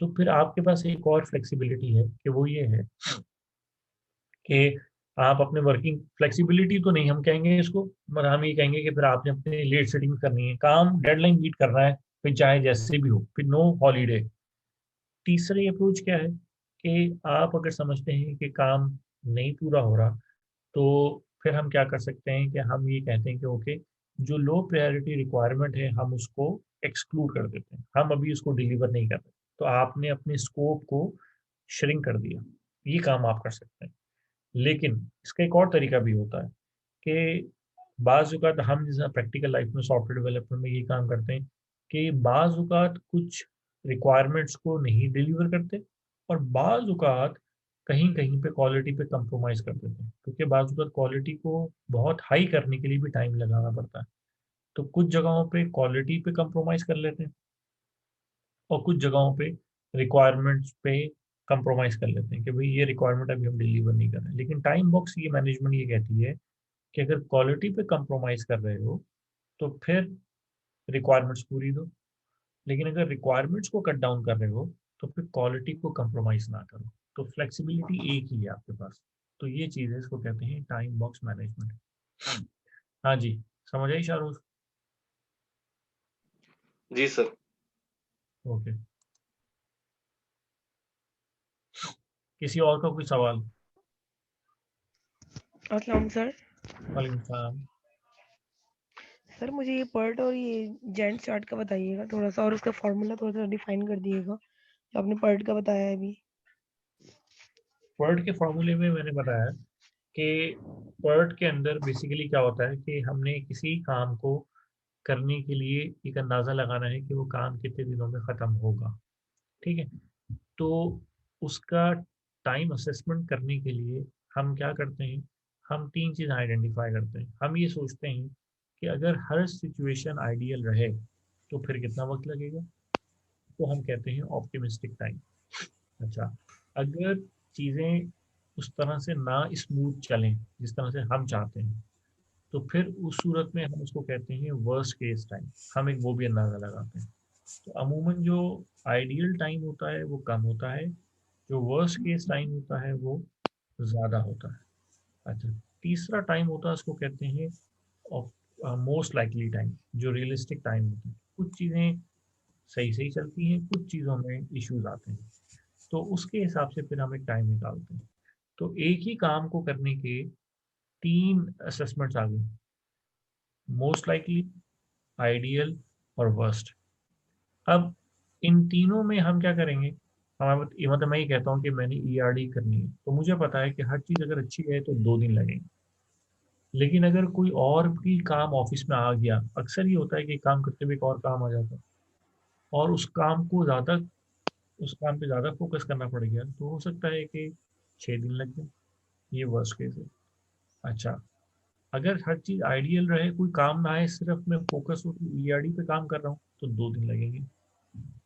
तो फिर आपके पास एक और फ्लेक्सिबिलिटी है कि वो ये है कि आप अपने वर्किंग फ्लेक्सिबिलिटी तो नहीं हम कहेंगे इसको, मगर हम ये कहेंगे कि फिर आपने अपनी लेट सेटिंग करनी है, काम डेडलाइन मीट करना है, फिर चाहे जैसे भी हो, फिर नो हॉलीडे। तीसरी अप्रोच क्या है कि आप अगर समझते हैं कि काम नहीं पूरा हो रहा, तो फिर हम क्या कर सकते हैं कि हम ये कहते हैं कि ओके, जो लो प्रायोरिटी रिक्वायरमेंट है हम उसको एक्सक्लूड कर देते हैं, हम अभी उसको डिलीवर नहीं कर रहे, तो आपने अपने स्कोप को श्रिंक कर दिया, ये काम आप कर सकते हैं। लेकिन इसका एक और तरीका भी होता है कि बाज़ औक़ात हम जैसा प्रैक्टिकल लाइफ में सॉफ्टवेयर डेवलपमेंट में ये काम करते हैं कि बाज़ औक़ात कुछ रिक्वायरमेंट्स को नहीं डिलीवर करते और बाज़ औक़ात कहीं-कहीं पे क्वालिटी पे कंप्रोमाइज़ कर देते हैं, क्योंकि बाज़ औक़ात क्वालिटी को बहुत हाई करने के लिए भी टाइम लगाना पड़ता है। तो कुछ जगहों पे क्वालिटी पे कंप्रोमाइज़ कर लेते हैं और कुछ जगहों पे रिक्वायरमेंट्स पे कंप्रोमाइज़ कर लेते हैं कि भई ये रिक्वायरमेंट अभी हम डिलीवर नहीं कर रहे हैं। लेकिन टाइम बॉक्स ये मैनेजमेंट ये कहती है कि अगर क्वालिटी पे कंप्रोमाइज़ कर रहे हो, तो फिर रिक्वायरमेंट्स पूरी दो। लेकिन अगर रिक्वायरमेंट्स को कट डाउन कर रहे हो, तो फिर क्वालिटी को कंप्रोमाइज़ ना करो। तो फ्लेक्सिबिलिटी एक ही है आपके पास। तो ये चीज़ है, इसको कहते हैं टाइम बॉक्स मैनेजमेंट। हाँ जी, समझ आई शाहरुख? जी सर। ओके, किसी और का कोई सवाल? अस्सलाम सर। वालेकुम सलाम। सर मुझे ये पर्ट और ये जेंट चार्ट का बताइएगा थोड़ा सा, और उसका फॉर्मूला थोड़ा सा डिफाइन कर दिएगा जो आपने पर्ट का बताया है अभी। पर्ट के फॉर्मूले में मैंने बताया कि पर्ट के अंदर बेसिकली क्या होता है कि हमने किसी काम को करने के लिए एक अंदाज़ा लगाना है कि वो काम कितने दिनों में ख़त्म होगा। ठीक है, तो उसका टाइम असेसमेंट करने के लिए हम क्या करते हैं, हम तीन चीज़ आइडेंटिफाई करते हैं। हम ये सोचते हैं कि अगर हर सिचुएशन आइडियल रहे तो फिर कितना वक्त लगेगा, तो हम कहते हैं ऑप्टिमिस्टिक टाइम। अच्छा, अगर चीज़ें उस तरह से ना स्मूथ चलें जिस तरह से हम चाहते हैं, तो फिर उस सूरत में हम उसको कहते हैं वर्स्ट केस टाइम। हम एक वो भी अंदाज़ा लगाते हैं। तो अमूमन जो आइडियल टाइम होता है वो कम होता है, जो वर्स्ट केस टाइम होता है वो ज़्यादा होता है। अच्छा, तीसरा टाइम होता है उसको कहते हैं मोस्ट लाइकली टाइम, जो रियलिस्टिक टाइम होता है। कुछ चीज़ें सही सही चलती हैं, कुछ चीज़ों में इश्यूज आते हैं, तो उसके हिसाब से फिर हम एक टाइम निकालते हैं। तो एक ही काम को करने के तीन असेसमेंट्स आ गए, मोस्ट लाइकली, आइडियल और वर्स्ट। अब इन तीनों में हम क्या करेंगे, मतलब मैं ये कहता हूँ कि मैंने ईआरडी करनी है, तो मुझे पता है कि हर चीज़ अगर अच्छी है तो 2 दिन लगेंगे। लेकिन अगर कोई और भी काम ऑफिस में आ गया, अक्सर ये होता है कि काम करते हुए एक और काम आ जाता है और उस काम पे ज़्यादा फोकस करना पड़ गया, तो हो सकता है कि 6 दिन लग जाए। ये वर्स्ट केस है। अच्छा, अगर हर चीज़ आइडियल रहे, कोई काम ना आए, सिर्फ मैं फोकस हो ईआरडी पे काम कर रहा हूँ, तो 2 दिन लगेंगे।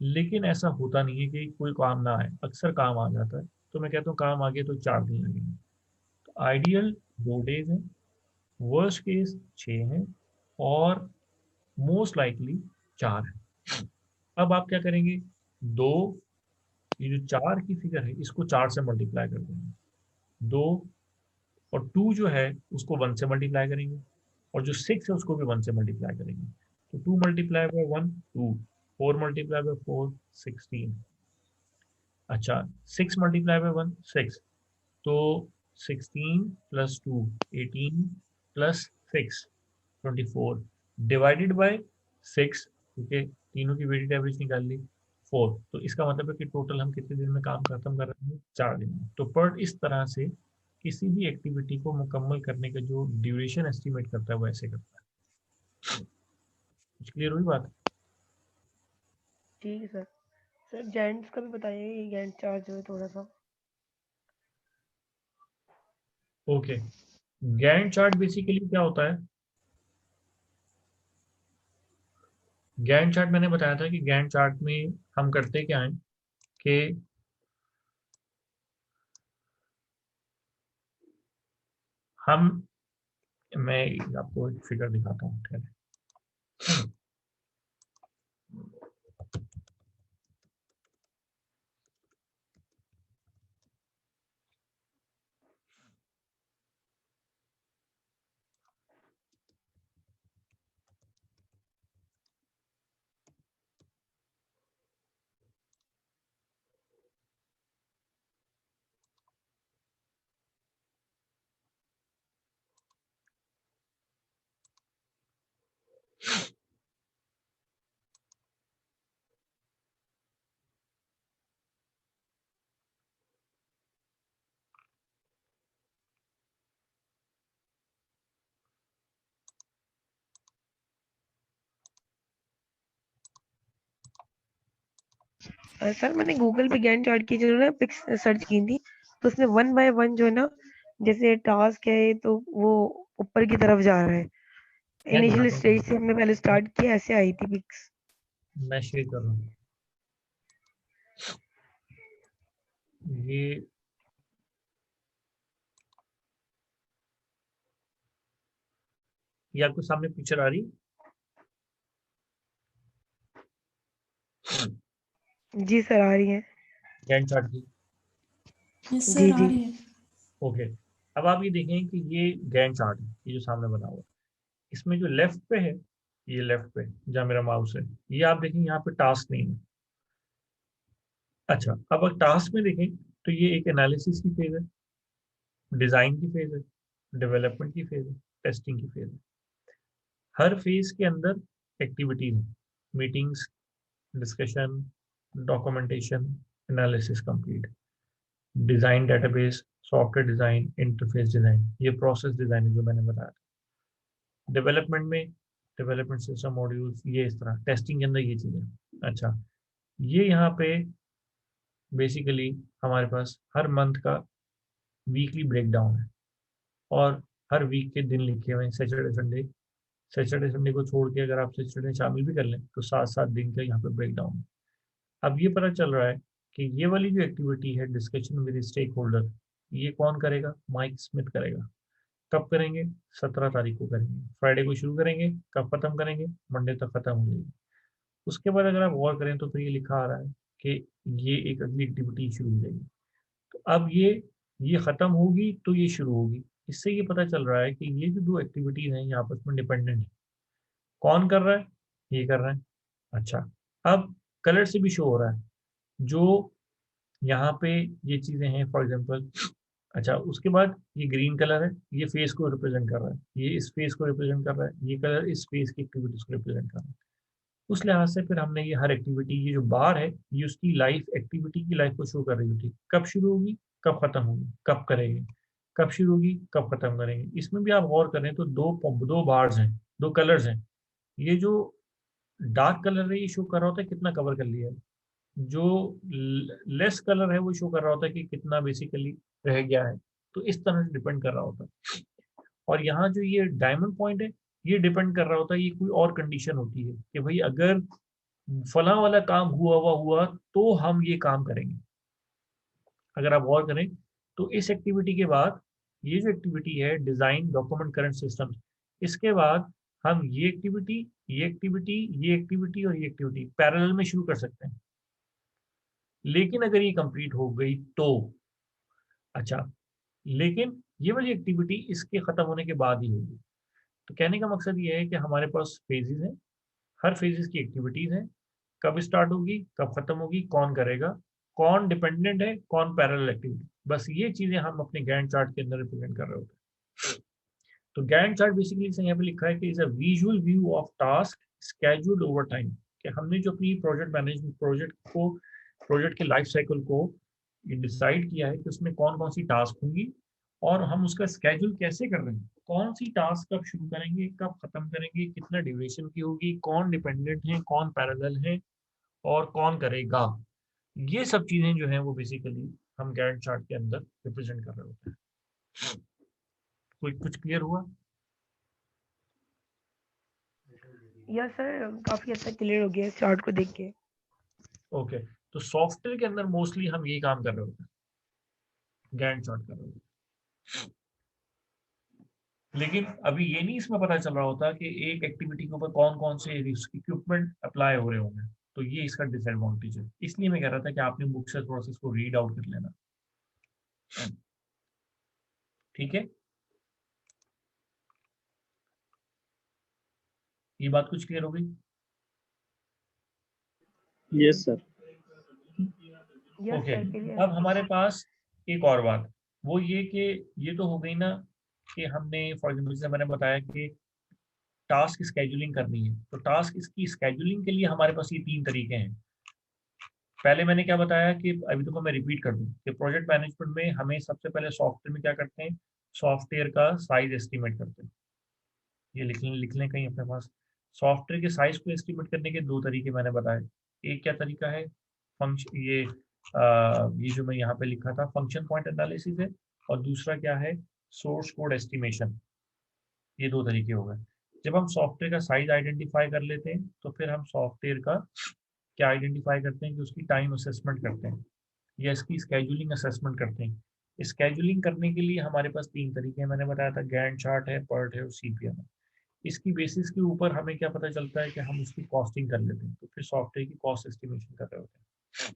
लेकिन ऐसा होता नहीं है कि कोई काम ना आए, अक्सर काम आ जाता है, तो मैं कहता हूँ काम आ गया तो 4 दिन लगेंगे। तो आइडियल 2 डेज है, वर्स्ट केस 6 है और मोस्ट लाइकली 4 है। अब आप क्या करेंगे, दो, ये जो 4 की फिगर है इसको 4 से मल्टीप्लाई कर देंगे, 2 और 2 जो है उसको 1 से मल्टीप्लाई करेंगे, और जो 6 है उसको भी 1 से मल्टीप्लाई करेंगे। तो 2 मल्टीप्लाई बाय 1 2, 4 मल्टीप्लाई बाय 4 16। अच्छा, 6 मल्टीप्लाई बाय 1 6, तो 16 प्लस 2 18 प्लस 6 24 डिवाइडेड बाय 6, क्योंकि तीनों की वेटेड एवरेज निकाल ली 4। तो इसका मतलब है कि टोटल हम कितने दिन में काम खत्म कर रहे हैं, 4 दिन में। तो पर्ट इस तरह से किसी भी एक्टिविटी को मुकम्मल करने का जो ड्यूरेशन एस्टिमेट करता है वो ऐसे करता है। कुछ क्लियर हुई बात? ठीक है सर। सर जेंट्स का भी बताइए, ये जेंट चार्ट जो है थोड़ा सा। ओके, गैंट चार्ट बेसिकली क्या होता है? गैंट चार्ट मैंने बताया था कि गैंट चार्ट में हम करते क्या है कि हम, मैं आपको एक फिगर दिखाता हूँ, ठीक है। सर मैंने गूगल पे गैंट चार्ट की जो है ना पिक्स सर्च की थी, तो उसमें 1 बाय 1 जो है ना, जैसे टास्क है तो वो ऊपर की तरफ जा रहा है। मैं इनिशियल दिखाता स्टेज हूँ, से हमने पहले स्टार्ट किया, ऐसे आई थी पिक्स। मैं शेयर कर रहा हूँ ये। ये आपके सामने पिक्चर आ रही? जी सर आ रही है। गैंट चार्ट की? यस जी सर आ जी। रही है। ओके, अब आप ये देखें कि ये गैंट चार्ट है, ये जो सामने बना हुआ है, इसमें जो लेफ्ट पे है ये लेफ्ट पे जहाँ मेरा माउस है, ये आप देखेंगे यहाँ पे टास्क नहीं है। अच्छा, अब अगर टास्क में देखें तो ये एक एनालिसिस की फेज है, डिजाइन की फेज है, डेवलपमेंट की फेज है, टेस्टिंग की फेज है। हर फेज के अंदर एक्टिविटीज है, meetings, discussion, documentation, analysis complete, design database, software design, interface design, ये प्रोसेस डिजाइन है जो मैंने बताया था। डेवलपमेंट में डेवलपमेंट सिस्टम मॉड्यूल्स, ये इस तरह, टेस्टिंग के अंदर ये चीजें। अच्छा, ये यहाँ पे बेसिकली हमारे पास हर मंथ का वीकली ब्रेकडाउन है, और हर वीक के दिन लिखे हुए हैं, सैटरडे संडे। सैटरडे संडे को छोड़ के अगर आप सैटरडे शामिल भी कर लें तो 7-7 दिन का यहाँ पे ब्रेकडाउन है। अब ये पता चल रहा है कि ये वाली जो एक्टिविटी है, डिस्कशन विद स्टेक होल्डर, ये कौन करेगा? माइक स्मिथ करेगा। कब करेंगे? 17 तारीख को करेंगे। फ्राइडे को शुरू करेंगे, कब खत्म करेंगे? मंडे तक खत्म हो जाएगी। उसके बाद अगर आप गौर करें तो फिर ये लिखा आ रहा है कि ये एक अगली एक्टिविटी शुरू हो जाएगी। तो अब ये खत्म होगी तो ये शुरू होगी। इससे ये पता चल रहा है कि ये जो दो एक्टिविटीज हैं ये आपस में डिपेंडेंट है। कौन कर रहा है? ये कर रहा है। अच्छा, अब कलर से भी शो हो रहा है जो यहाँ पे ये चीजें हैं, फॉर एग्जांपल। अच्छा, उसके बाद ये ग्रीन कलर है, ये फेस को रिप्रेजेंट कर रहा है, ये इस फेस को रिप्रेजेंट कर रहा है, ये कलर इस फेस की एक्टिविटीज को रिप्रेजेंट कर रहा है। उस लिहाज से फिर हमने ये हर एक्टिविटी, ये जो बार है, ये उसकी लाइफ, एक्टिविटी की लाइफ को शो कर रही होती है। कब शुरू होगी, कब खत्म होगी, कब करेंगे, कब शुरू होगी, कब खत्म करेंगे। इसमें भी आप गौर करें तो दो बार्स हैं, दो कलर्स हैं। ये जो डार्क कलर है ये शो कर रहा होता है कितना कवर कर लिया है, जो लेस कलर है वो शो कर रहा होता है कि कितना बेसिकली रह गया है। तो इस तरह से डिपेंड कर रहा होता है। और यहाँ जो ये डायमंड पॉइंट है, ये डिपेंड कर रहा होता है, ये कोई और कंडीशन होती है कि भाई अगर फला वाला काम हुआ तो हम ये काम करेंगे। अगर आप गौर करें तो इस एक्टिविटी के बाद ये जो एक्टिविटी है, डिजाइन डॉक्यूमेंट करंट सिस्टम, इसके बाद हम ये एक्टिविटी, ये एक्टिविटी, ये एक्टिविटी और ये एक्टिविटी पैरेलल में शुरू कर सकते हैं। लेकिन अगर ये कंप्लीट हो गई तो, अच्छा, लेकिन ये वाली एक्टिविटी इसके खत्म होने के बाद ही होगी। तो कहने का मकसद ये है कि हमारे पास फेजेस हैं, हर फेजेस की एक्टिविटीज हैं, कब स्टार्ट होगी, कब खत्म होगी, कौन करेगा, कौन डिपेंडेंट है, कौन पैरेलल एक्टिविटी, बस ये चीजें हम अपने गैंट चार्ट के अंदर रिप्रेजेंट कर रहे होते हैं। तो गैंट चार्ट बेसिकली यहाँ पे लिखा है कि is a visual view of task scheduled over time, कि हमने जो अपनी प्रोजेक्ट मैनेजमेंट, प्रोजेक्ट के लाइफ साइकिल को ये डिसाइड किया है कि उसमें कौन कौन सी टास्क होंगी, और हम उसका स्केड्यूल कैसे कर रहे हैं, कौन सी टास्क कब शुरू करेंगे, कब खत्म करेंगे, कितना ड्यूरेशन की होगी, कौन डिपेंडेंट है, कौन पैरेलल है, और कौन करेगा। ये सब चीजें जो हैं वो बेसिकली हम गैंट चार्ट के अंदर रिप्रेजेंट कर रहे होते हैं। कोई कुछ क्लियर हुआ? यस सर, काफी हद तक क्लियर हो गया इस चार्ट को देख के। ओके, तो सॉफ्टवेयर के अंदर मोस्टली हम ये काम कर रहे होते हैं, गैंट चार्ट कर रहे होते हैं। लेकिन अभी ये नहीं इसमें पता चल रहा होता कि एक एक्टिविटी के ऊपर कौन कौन से इक्विपमेंट अप्लाई हो रहे होंगे। तो ये इसका डिसएडवांटेज है। इसलिए मैं कह रहा था कि आपने बुक से थोड़ा सा इसको रीड आउट कर लेना। ठीक है, ये बात कुछ क्लियर हो गई? Yes sir. Yes okay, sir, clear. अब हमारे पास एक और बात, वो ये कि ये तो हो गई ना कि हमने फॉर एग्जाम्पल जैसे मैंने बताया कि टास्क स्केड्यूलिंग करनी है। तो टास्क इसकी स्केड्यूलिंग के लिए हमारे पास ये 3 तरीके हैं। पहले मैंने क्या बताया कि अभी तो मैं रिपीट कर दूं कि प्रोजेक्ट मैनेजमेंट में हमें सबसे पहले सॉफ्टवेयर में क्या करते हैं, सॉफ्टवेयर का साइज एस्टिमेट करते हैं। ये लिख लें कहीं अपने पास। सॉफ्टवेयर के साइज को एस्टिमेट करने के 2 तरीके मैंने बताए। एक क्या तरीका है, फंक्शन, ये जो मैं यहाँ पे लिखा था फंक्शन पॉइंट एनालिसिस है, और दूसरा क्या है, सोर्स कोड एस्टिमेशन। ये 2 तरीके हो गए। जब हम सॉफ्टवेयर का साइज आइडेंटिफाई कर लेते हैं तो फिर हम सॉफ्टवेयर का क्या आइडेंटिफाई करते हैं कि उसकी टाइम असेसमेंट करते हैं, या इसकी स्केड्यूलिंग असेसमेंट करते हैं। स्केड्यूलिंग करने के लिए हमारे पास 3 तरीके हैं, मैंने बताया था, गैंट चार्ट है, पर्ट है और सीपीएम है। इसकी बेसिस के ऊपर हमें क्या पता चलता है कि हम उसकी कॉस्टिंग कर लेते हैं, तो फिर सॉफ्टवेयर की कॉस्ट एस्टिमेशन कर रहे होते हैं।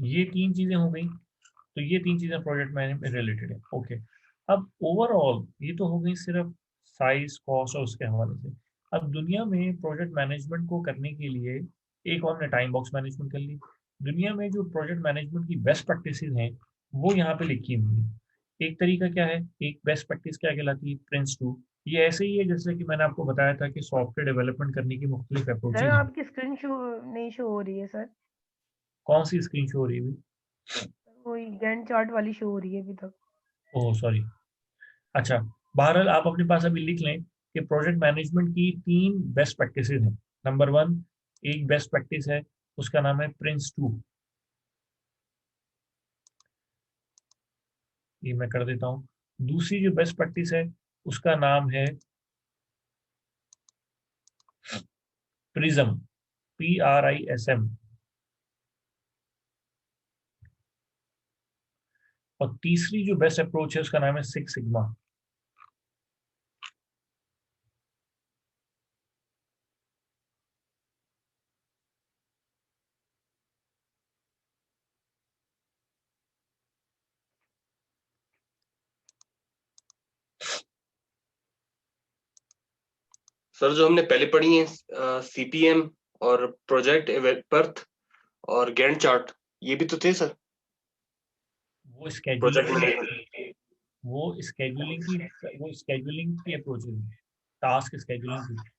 ये 3 चीजें हो गई। तो ये 3 चीजें प्रोजेक्ट मैनेजमेंट रिलेटेड है। ओके, अब ओवरऑल ये तो हो गई सिर्फ साइज, कॉस्ट और उसके हवाले से। अब दुनिया में प्रोजेक्ट मैनेजमेंट को करने के लिए एक और हमने टाइम बॉक्स मैनेजमेंट कर ली। दुनिया में जो प्रोजेक्ट मैनेजमेंट की बेस्ट प्रैक्टिसेस हैं वो यहाँ पे लिखी हुई है। एक तरीका क्या है, एक बेस्ट प्रैक्टिस क्या कहलाती है, प्रिंस2। ये ऐसे ही है जैसे कि मैंने आपको बताया था कि सॉफ्टवेयर डेवलपमेंट करने की मुख्तलिफ सर अप्रोचेज हैं। आपकी स्क्रीन शो नहीं शो हो रही है सर, कौन सी स्क्रीन शो हो रही है अभी? वही गैंट चार्ट वाली शो हो रही है अभी तक। Oh sorry. अच्छा, बहरहाल आप अपने पास अभी लिख लें कि प्रोजेक्ट मैनेजमेंट की 3 बेस्ट प्रैक्टिसेस हैं। नंबर 1 एक बेस्ट प्रैक्टिस है, उसका नाम है प्रिंस2। ये मैं कर देता हूँ। दूसरी जो बेस्ट प्रैक्टिस है उसका नाम है प्रिज्म, PRISM। और तीसरी जो बेस्ट अप्रोच है उसका नाम है सिक्स सिग्मा। सर जो हमने पहले पढ़ी है CPM और प्रोजेक्ट पर्थ और गैंट चार्ट, ये भी तो थे सर वो प्रोजेक्ट स्केड्यूलिंग मैनेजमेंट। वो स्केड्यूलिंग की अप्रोच है, टास्क स्केड्यूलिंग की।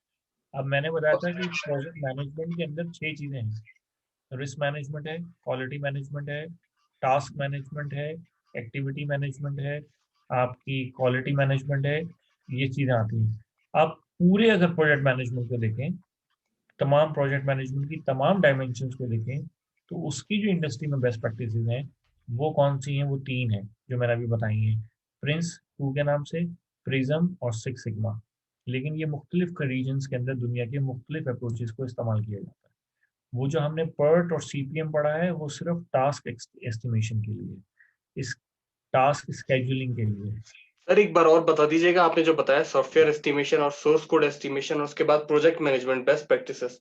अब मैंने बताया था कि प्रोजेक्ट मैनेजमेंट के अंदर 6 चीजें हैं। रिस्क मैनेजमेंट है, क्वालिटी मैनेजमेंट है, टास्क मैनेजमेंट है, एक्टिविटी मैनेजमेंट है, आपकी क्वालिटी मैनेजमेंट है, ये चीज़ें आती हैं। आप पूरे अगर प्रोजेक्ट मैनेजमेंट को देखें, तमाम प्रोजेक्ट मैनेजमेंट की तमाम डायमेंशंस को देखें, तो उसकी जो इंडस्ट्री में बेस्ट प्रैक्टिसेस हैं वो कौन सी हैं, वो 3 हैं जो मैंने अभी बताई हैं, प्रिंस2 के नाम से, प्रिज्म और सिक्स सिग्मा। लेकिन ये मुख्तलिफ रीजन्स के अंदर दुनिया के मुख्तलिफ अप्रोचेस को इस्तेमाल किया जाता है। वो जो हमने पर्ट और CPM पढ़ा है वो सिर्फ टास्क एस्टिमेशन के लिए, इस टास्क स्केड्यूलिंग के लिए। सर एक बार और बता दीजिएगा, आपने जो बताया सॉफ्टवेयर एस्टिमेशन और सोर्स कोड एस्टिमेशन और उसके बाद प्रोजेक्ट मैनेजमेंट बेस्ट प्रैक्टिसेस,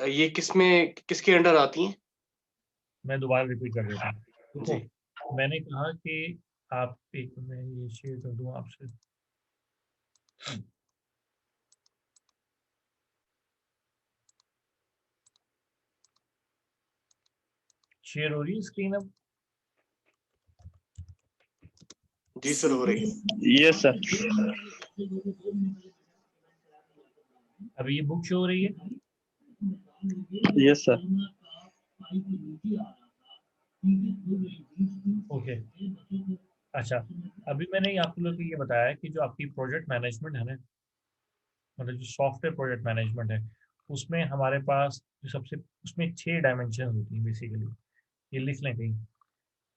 ये किसके अंडर आती हैं? मैं दोबारा रिपीट कर देता हूँ। जी देखो, मैंने कहा कि आप एक, मैं ये शेयर कर दूँ आपसे। शेयर हो रही है स्क्रीन अब? जी सर हो रही है। Yes sir. अभी ये बुक शो हो रही है? Yes sir. ओके। अच्छा, अभी मैंने आप लोगों को ये बताया कि जो आपकी प्रोजेक्ट मैनेजमेंट है ना, मतलब जो सॉफ्टवेयर प्रोजेक्ट मैनेजमेंट है, उसमें हमारे पास जो सबसे, उसमें 6 डायमेंशन होती हैं बेसिकली। ये लिख लें कहीं।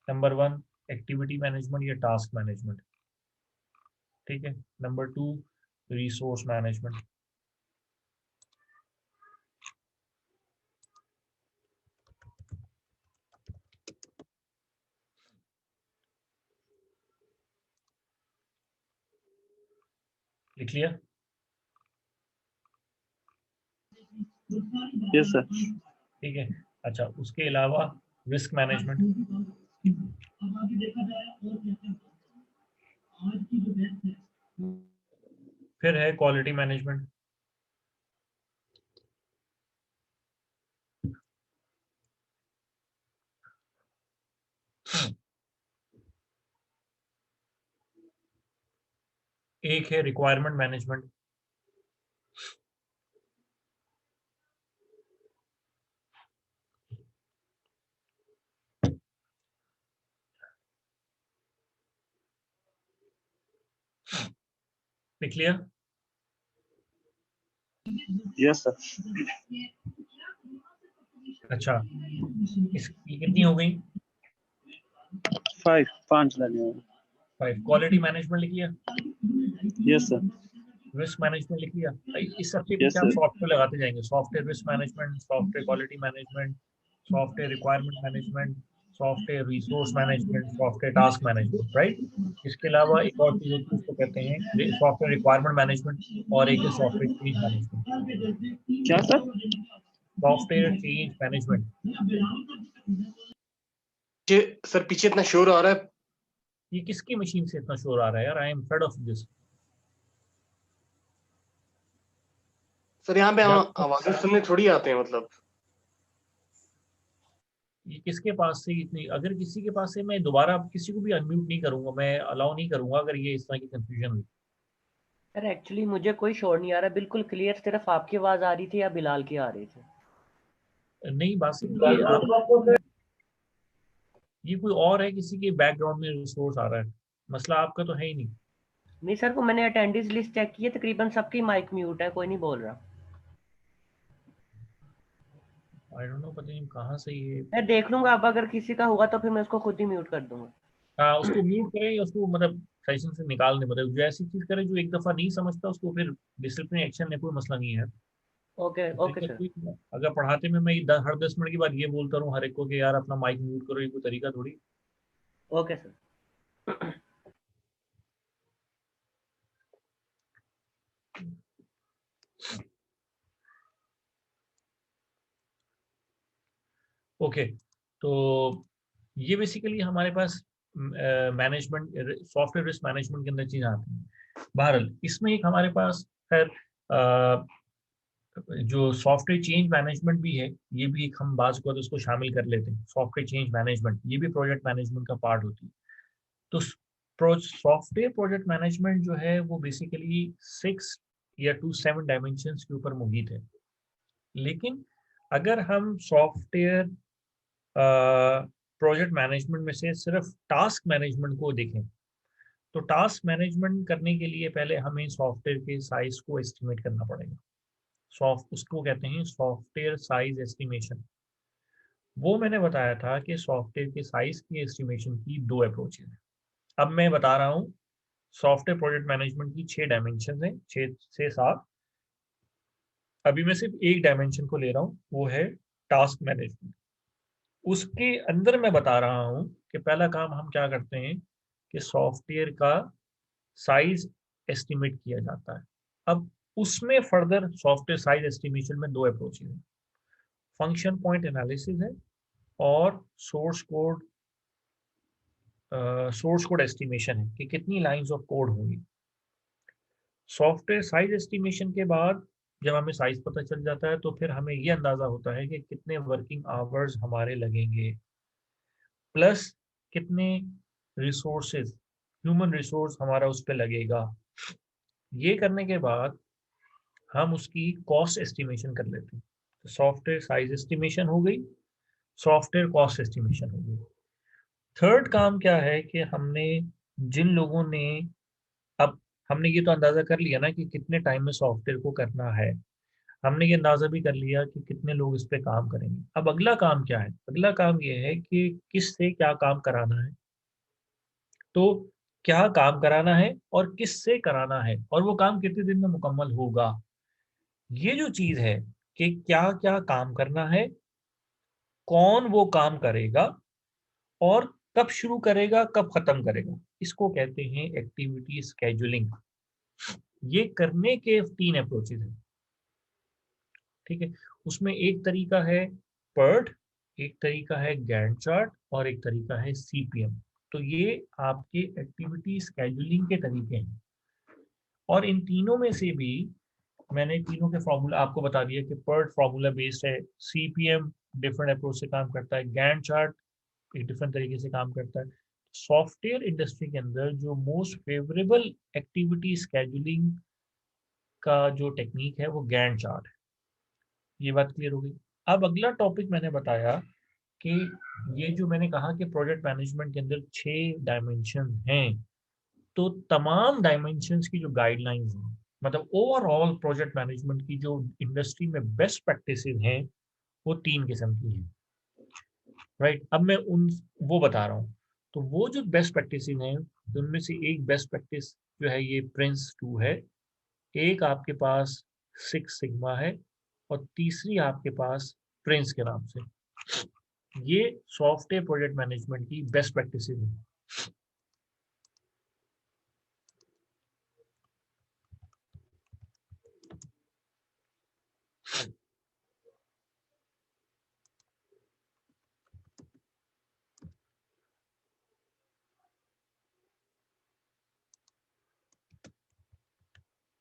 नंबर 1 एक्टिविटी मैनेजमेंट या टास्क मैनेजमेंट, ठीक है। Number 2 resource management. लिख लिया? Yes sir. ठीक है। अच्छा, उसके अलावा रिस्क मैनेजमेंट, फिर है क्वालिटी मैनेजमेंट, एक है रिक्वायरमेंट मैनेजमेंट, लिख लिया? Yes sir. अच्छा, इसकी कितनी हो गई? 5 लेने हैं। 5। क्वालिटी मैनेजमेंट लिख लिया? Yes sir. रिस्क मैनेजमेंट लिख लिया? इस हफ्ते भी यस हम सर। सॉफ्टवेयर लगाते जाएंगे, software risk management, software quality management, software requirement management, software resource management, software task management, right. इसके अलावा एक और चीज होती है, उसको कहते हैं सॉफ्टवेयर रिक्वायरमेंट मैनेजमेंट, और एक है सॉफ्टवेयर चेंज मैनेजमेंट। क्या sir? Software change management. Sir पीछे इतना शोर आ रहा है। ये किसकी मशीन से इतना शोर आ रहा है यार? I am fade off this. Sir यहाँ पे आवाजें सुनने थोड़ी आते हैं मतलब। ये किसके पास से इतनी, अगर किसी के पास से, मैं दोबारा किसी को भी अनम्यूट नहीं करूंगा, मैं अलाउ नहीं करूंगा अगर ये इस तरह की कंफ्यूजन हुई। सर एक्चुअली मुझे कोई शोर नहीं आ रहा, बिल्कुल क्लियर, सिर्फ आपकी आवाज आ रही थी या बिलाल की आ रही थी। नहीं बासित, ये आप, ये कोई और है, किसी के बैकग्राउंड में रिसोर्स आ रहा है, मसला आपका तो है ही नहीं। नहीं सर, वो मैंने अटेंडेंस लिस्ट चेक की है, तकरीबन सबकी माइक म्यूट है, कोई नहीं बोल रहा। आई डोंट नो, पता नहीं कहाँ से ये। मैं देख लूंगा, अब अगर किसी का हुआ तो फिर मैं उसको खुद ही म्यूट कर दूंगा। उसको म्यूट करें या उसको मतलब सेशन से निकाल दें, मतलब जो ऐसी चीज करे जो एक दफा नहीं समझता उसको फिर डिसिप्लिन एक्शन ले, कोई मसला नहीं है। ओके ओके दिक्कत सर। कोई नहीं है। अगर पढ़ाते में मैं हर 10 मिनट के बाद ये बोलता रहूँ हर एक को कि यार अपना माइक म्यूट करो, ये कोई तरीका थोड़ी। Okay sir. ओके, तो ये बेसिकली हमारे पास मैनेजमेंट, सॉफ्टवेयर रिस्क मैनेजमेंट के अंदर चीज आती है। बहरहाल इसमें एक हमारे पास खैर जो सॉफ्टवेयर चेंज मैनेजमेंट भी है, ये भी एक हम बात को उसको शामिल कर लेते हैं। सॉफ्टवेयर चेंज मैनेजमेंट ये भी प्रोजेक्ट मैनेजमेंट का पार्ट होती है। तो सॉफ्टवेयर प्रोजेक्ट मैनेजमेंट जो है वो बेसिकली 6 या 7 डायमेंशंस के ऊपर मुहित है। लेकिन अगर हम सॉफ्टवेयर प्रोजेक्ट मैनेजमेंट में से सिर्फ टास्क मैनेजमेंट को देखें, तो टास्क मैनेजमेंट करने के लिए पहले हमें सॉफ्टवेयर के साइज को एस्टिमेट करना पड़ेगा। उसको कहते हैं सॉफ्टवेयर साइज एस्टिमेशन। वो मैंने बताया था कि सॉफ्टवेयर के साइज की एस्टिमेशन की 2 अप्रोचेज हैं। अब मैं बता रहा हूँ सॉफ्टवेयर प्रोजेक्ट मैनेजमेंट की 6 डायमेंशन हैं, 6 से 7। अभी मैं सिर्फ एक डायमेंशन को ले रहा हूँ, वो है टास्क मैनेजमेंट। उसके अंदर मैं बता रहा हूँ कि पहला काम हम क्या करते हैं कि सॉफ्टवेयर का साइज एस्टिमेट किया जाता है। अब उसमें फर्दर सॉफ्टवेयर साइज एस्टिमेशन में 2 अप्रोचेज हैं, फंक्शन पॉइंट एनालिसिस है और सोर्स कोड एस्टिमेशन है कि कितनी लाइंस ऑफ कोड होंगी। सॉफ्टवेयर साइज एस्टिमेशन के बाद जब हमें साइज पता चल जाता है तो फिर हमें ये अंदाजा होता है कि कितने वर्किंग आवर्स हमारे लगेंगे, प्लस कितने रिसोर्सेज, ह्यूमन रिसोर्स हमारा उस पर लगेगा। ये करने के बाद हम उसकी कॉस्ट एस्टिमेशन कर लेते हैं। तो सॉफ्टवेयर साइज एस्टिमेशन हो गई, सॉफ्टवेयर कॉस्ट एस्टिमेशन हो गई। थर्ड काम क्या है कि हमने जिन लोगों ने, अब हमने ये तो अंदाजा कर लिया ना कि कितने टाइम में सॉफ्टवेयर को करना है, हमने ये अंदाजा भी कर लिया कि कितने लोग इस पे काम करेंगे। अब अगला काम क्या है? अगला काम ये है कि किससे क्या काम कराना है। तो क्या काम कराना है और किससे कराना है और वो काम कितने दिन में मुकम्मल होगा, ये जो चीज है कि क्या क्या काम करना है, कौन वो काम करेगा और कब शुरू करेगा कब खत्म करेगा, इसको कहते हैं एक्टिविटी स्केड्यूलिंग। ये करने के 3 अप्रोचेज हैं, ठीक है। उसमें एक तरीका है पर्ट, एक तरीका है गैंट चार्ट और एक तरीका है सीपीएम। तो ये आपके एक्टिविटी स्केड्यूलिंग के तरीके हैं। और इन तीनों में से भी मैंने तीनों के फॉर्मूला आपको बता दिया कि पर्ट फॉर्मूला बेस्ड है, सीपीएम डिफरेंट अप्रोच से काम करता है, गैंट चार्ट एक डिफरेंट तरीके से काम करता है। सॉफ्टवेयर इंडस्ट्री के अंदर जो मोस्ट फेवरेबल एक्टिविटी स्केड्यूलिंग का जो टेक्निक है वो गैंट चार्ट है। ये बात क्लियर हो गई। अब अगला टॉपिक मैंने बताया कि ये जो मैंने कहा कि प्रोजेक्ट मैनेजमेंट के अंदर 6 डायमेंशन हैं, तो तमाम डायमेंशंस की जो गाइडलाइंस हैं, मतलब ओवरऑल प्रोजेक्ट मैनेजमेंट की जो इंडस्ट्री में बेस्ट प्रैक्टिसेस हैं, वो 3 किस्म की हैं। राइट, अब मैं उन वो बता रहा हूँ। तो वो जो बेस्ट प्रैक्टिसेस हैं उनमें से एक बेस्ट प्रैक्टिस जो है ये प्रिंस 2 है, एक आपके पास 6 सिग्मा है और तीसरी आपके पास प्रिंस के नाम से। ये सॉफ्टवेयर प्रोजेक्ट मैनेजमेंट की बेस्ट प्रैक्टिसेस हैं।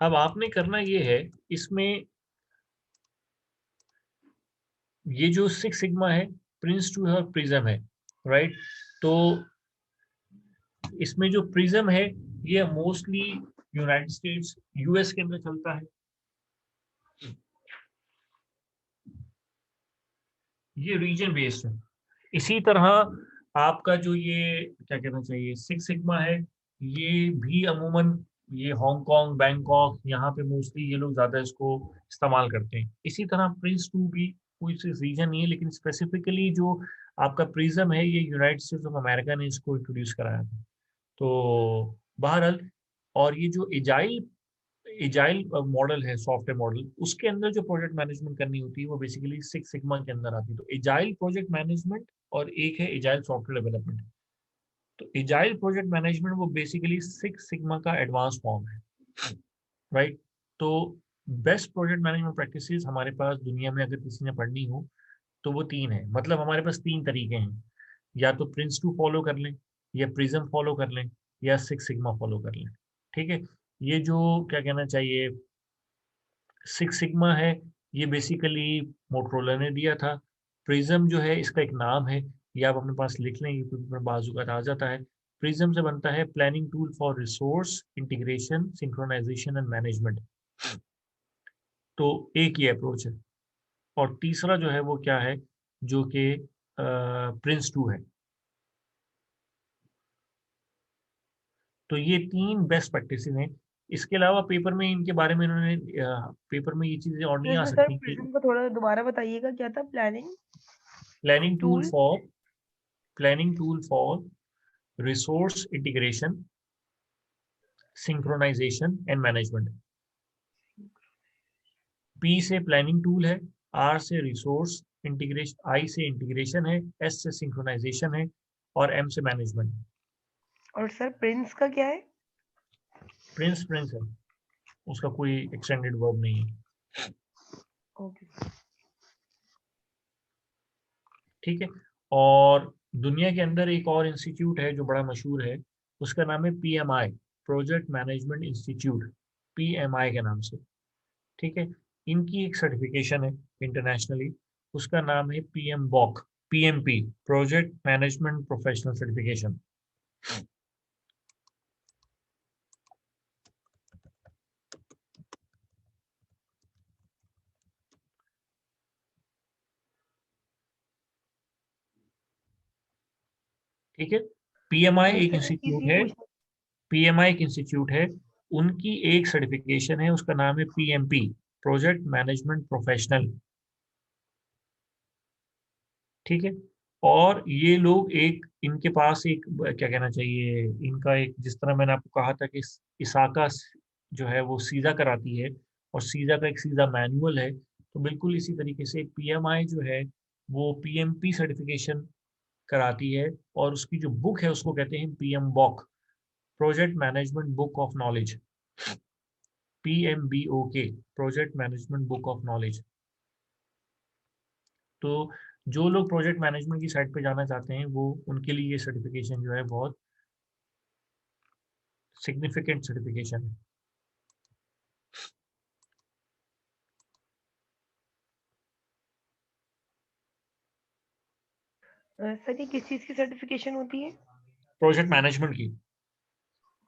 अब आपने करना ये है, इसमें ये जो 6 सिग्मा है, प्रिंस2 है और प्रिज्म है, राइट। तो इसमें जो प्रिज्म है ये मोस्टली यूनाइटेड स्टेट्स यूएस के अंदर चलता है, ये रीजन बेस्ड है। इसी तरह आपका जो ये क्या कहना चाहिए 6 सिग्मा है, ये भी अमूमन ये हांगकांग, बैंकॉक, यहाँ पे मोस्टली ये लोग ज्यादा इसको इस्तेमाल करते हैं। इसी तरह प्रिंस2 भी कोई रीजन नहीं है, लेकिन स्पेसिफिकली जो आपका प्रिज्म है ये यूनाइटेड स्टेट्स ऑफ अमेरिका ने इसको इंट्रोड्यूस कराया था। तो बहरहाल, और ये जो एजाइल मॉडल है, सॉफ्टवेयर मॉडल, उसके अंदर जो प्रोजेक्ट मैनेजमेंट करनी होती है वो बेसिकली 6 सिग्मा के अंदर आती है। तो एजाइल प्रोजेक्ट मैनेजमेंट और एक है एजाइल सॉफ्टवेयर डेवलपमेंट। तो एजाइल प्रोजेक्ट मैनेजमेंट वो बेसिकली 6 सिग्मा का एडवांस फॉर्म है, राइट। तो बेस्ट प्रोजेक्ट मैनेजमेंट प्रैक्टिसेस हमारे पास दुनिया में अगर किसी ने पढ़नी हो तो वो 3 है। मतलब हमारे पास 3 तरीके हैं, या तो प्रिंस2 फॉलो कर लें, या प्रिज्म फॉलो कर लें, या 6 सिग्मा फॉलो कर लें, ठीक है। ये जो क्या कहना चाहिए 6 सिग्मा है, ये बेसिकली मोटरोला ने दिया था। प्रिज्म जो है इसका एक नाम है, ये आप अपने पास लिख लें, क्योंकि बाजू का आ जाता है। प्रिज्म से बनता है planning tool for resource integration, synchronisation and management. तो एक ये अप्रोच है। और तीसरा जो है वो क्या है, जो कि प्रिंस2 है। तो ये 3 बेस्ट प्रैक्टिसेस हैं। इसके अलावा पेपर में इनके बारे में इन्होंने पेपर में ये चीजें और नहीं आ सर सकती कि प्रिज्म को थोड़ा दोबारा बताइएगा, क्या था? Planning tool tool for resource integration, synchronisation and management. P से प्लानिंग टूल है, आर से रिसोर्स इंटीग्रेशन, आई से इंटीग्रेशन है, एस से सिंक्रोनाइजेशन है, और एम से मैनेजमेंट। और सर प्रिंस का क्या है? प्रिंस है, उसका कोई एक्सटेंडेड वर्ब नहीं है। ओके। ठीक है। और दुनिया के अंदर एक और इंस्टीट्यूट है जो बड़ा मशहूर है, उसका नाम है PMI, project management institute, PMI के नाम से। ठीक है। इनकी एक सर्टिफिकेशन है इंटरनेशनली, उसका नाम है PMBOK, PMP, project management professional certification. ठीक है। PMI एक इंस्टीट्यूट है, PMI एक इंस्टीट्यूट है, उनकी एक सर्टिफिकेशन है, उसका नाम है PMP, प्रोजेक्ट मैनेजमेंट प्रोफेशनल। ठीक है। और ये लोग एक, इनके पास एक क्या कहना चाहिए, इनका एक, जिस तरह मैंने आपको कहा था कि इसाका जो है वो सीधा कराती है, और सीधा का एक सीधा मैनुअल है, तो बिल्कुल इसी तरीके से PMI जो है वो PMP सर्टिफिकेशन कराती है, और उसकी जो बुक है उसको कहते हैं PMBOK, project management book of knowledge, PMBOK, project management book of knowledge. तो जो लोग प्रोजेक्ट मैनेजमेंट की साइड पे जाना चाहते हैं वो, उनके लिए ये सर्टिफिकेशन जो है बहुत सिग्निफिकेंट सर्टिफिकेशन है। सर ये किस चीज की सर्टिफिकेशन होती है? प्रोजेक्ट मैनेजमेंट की,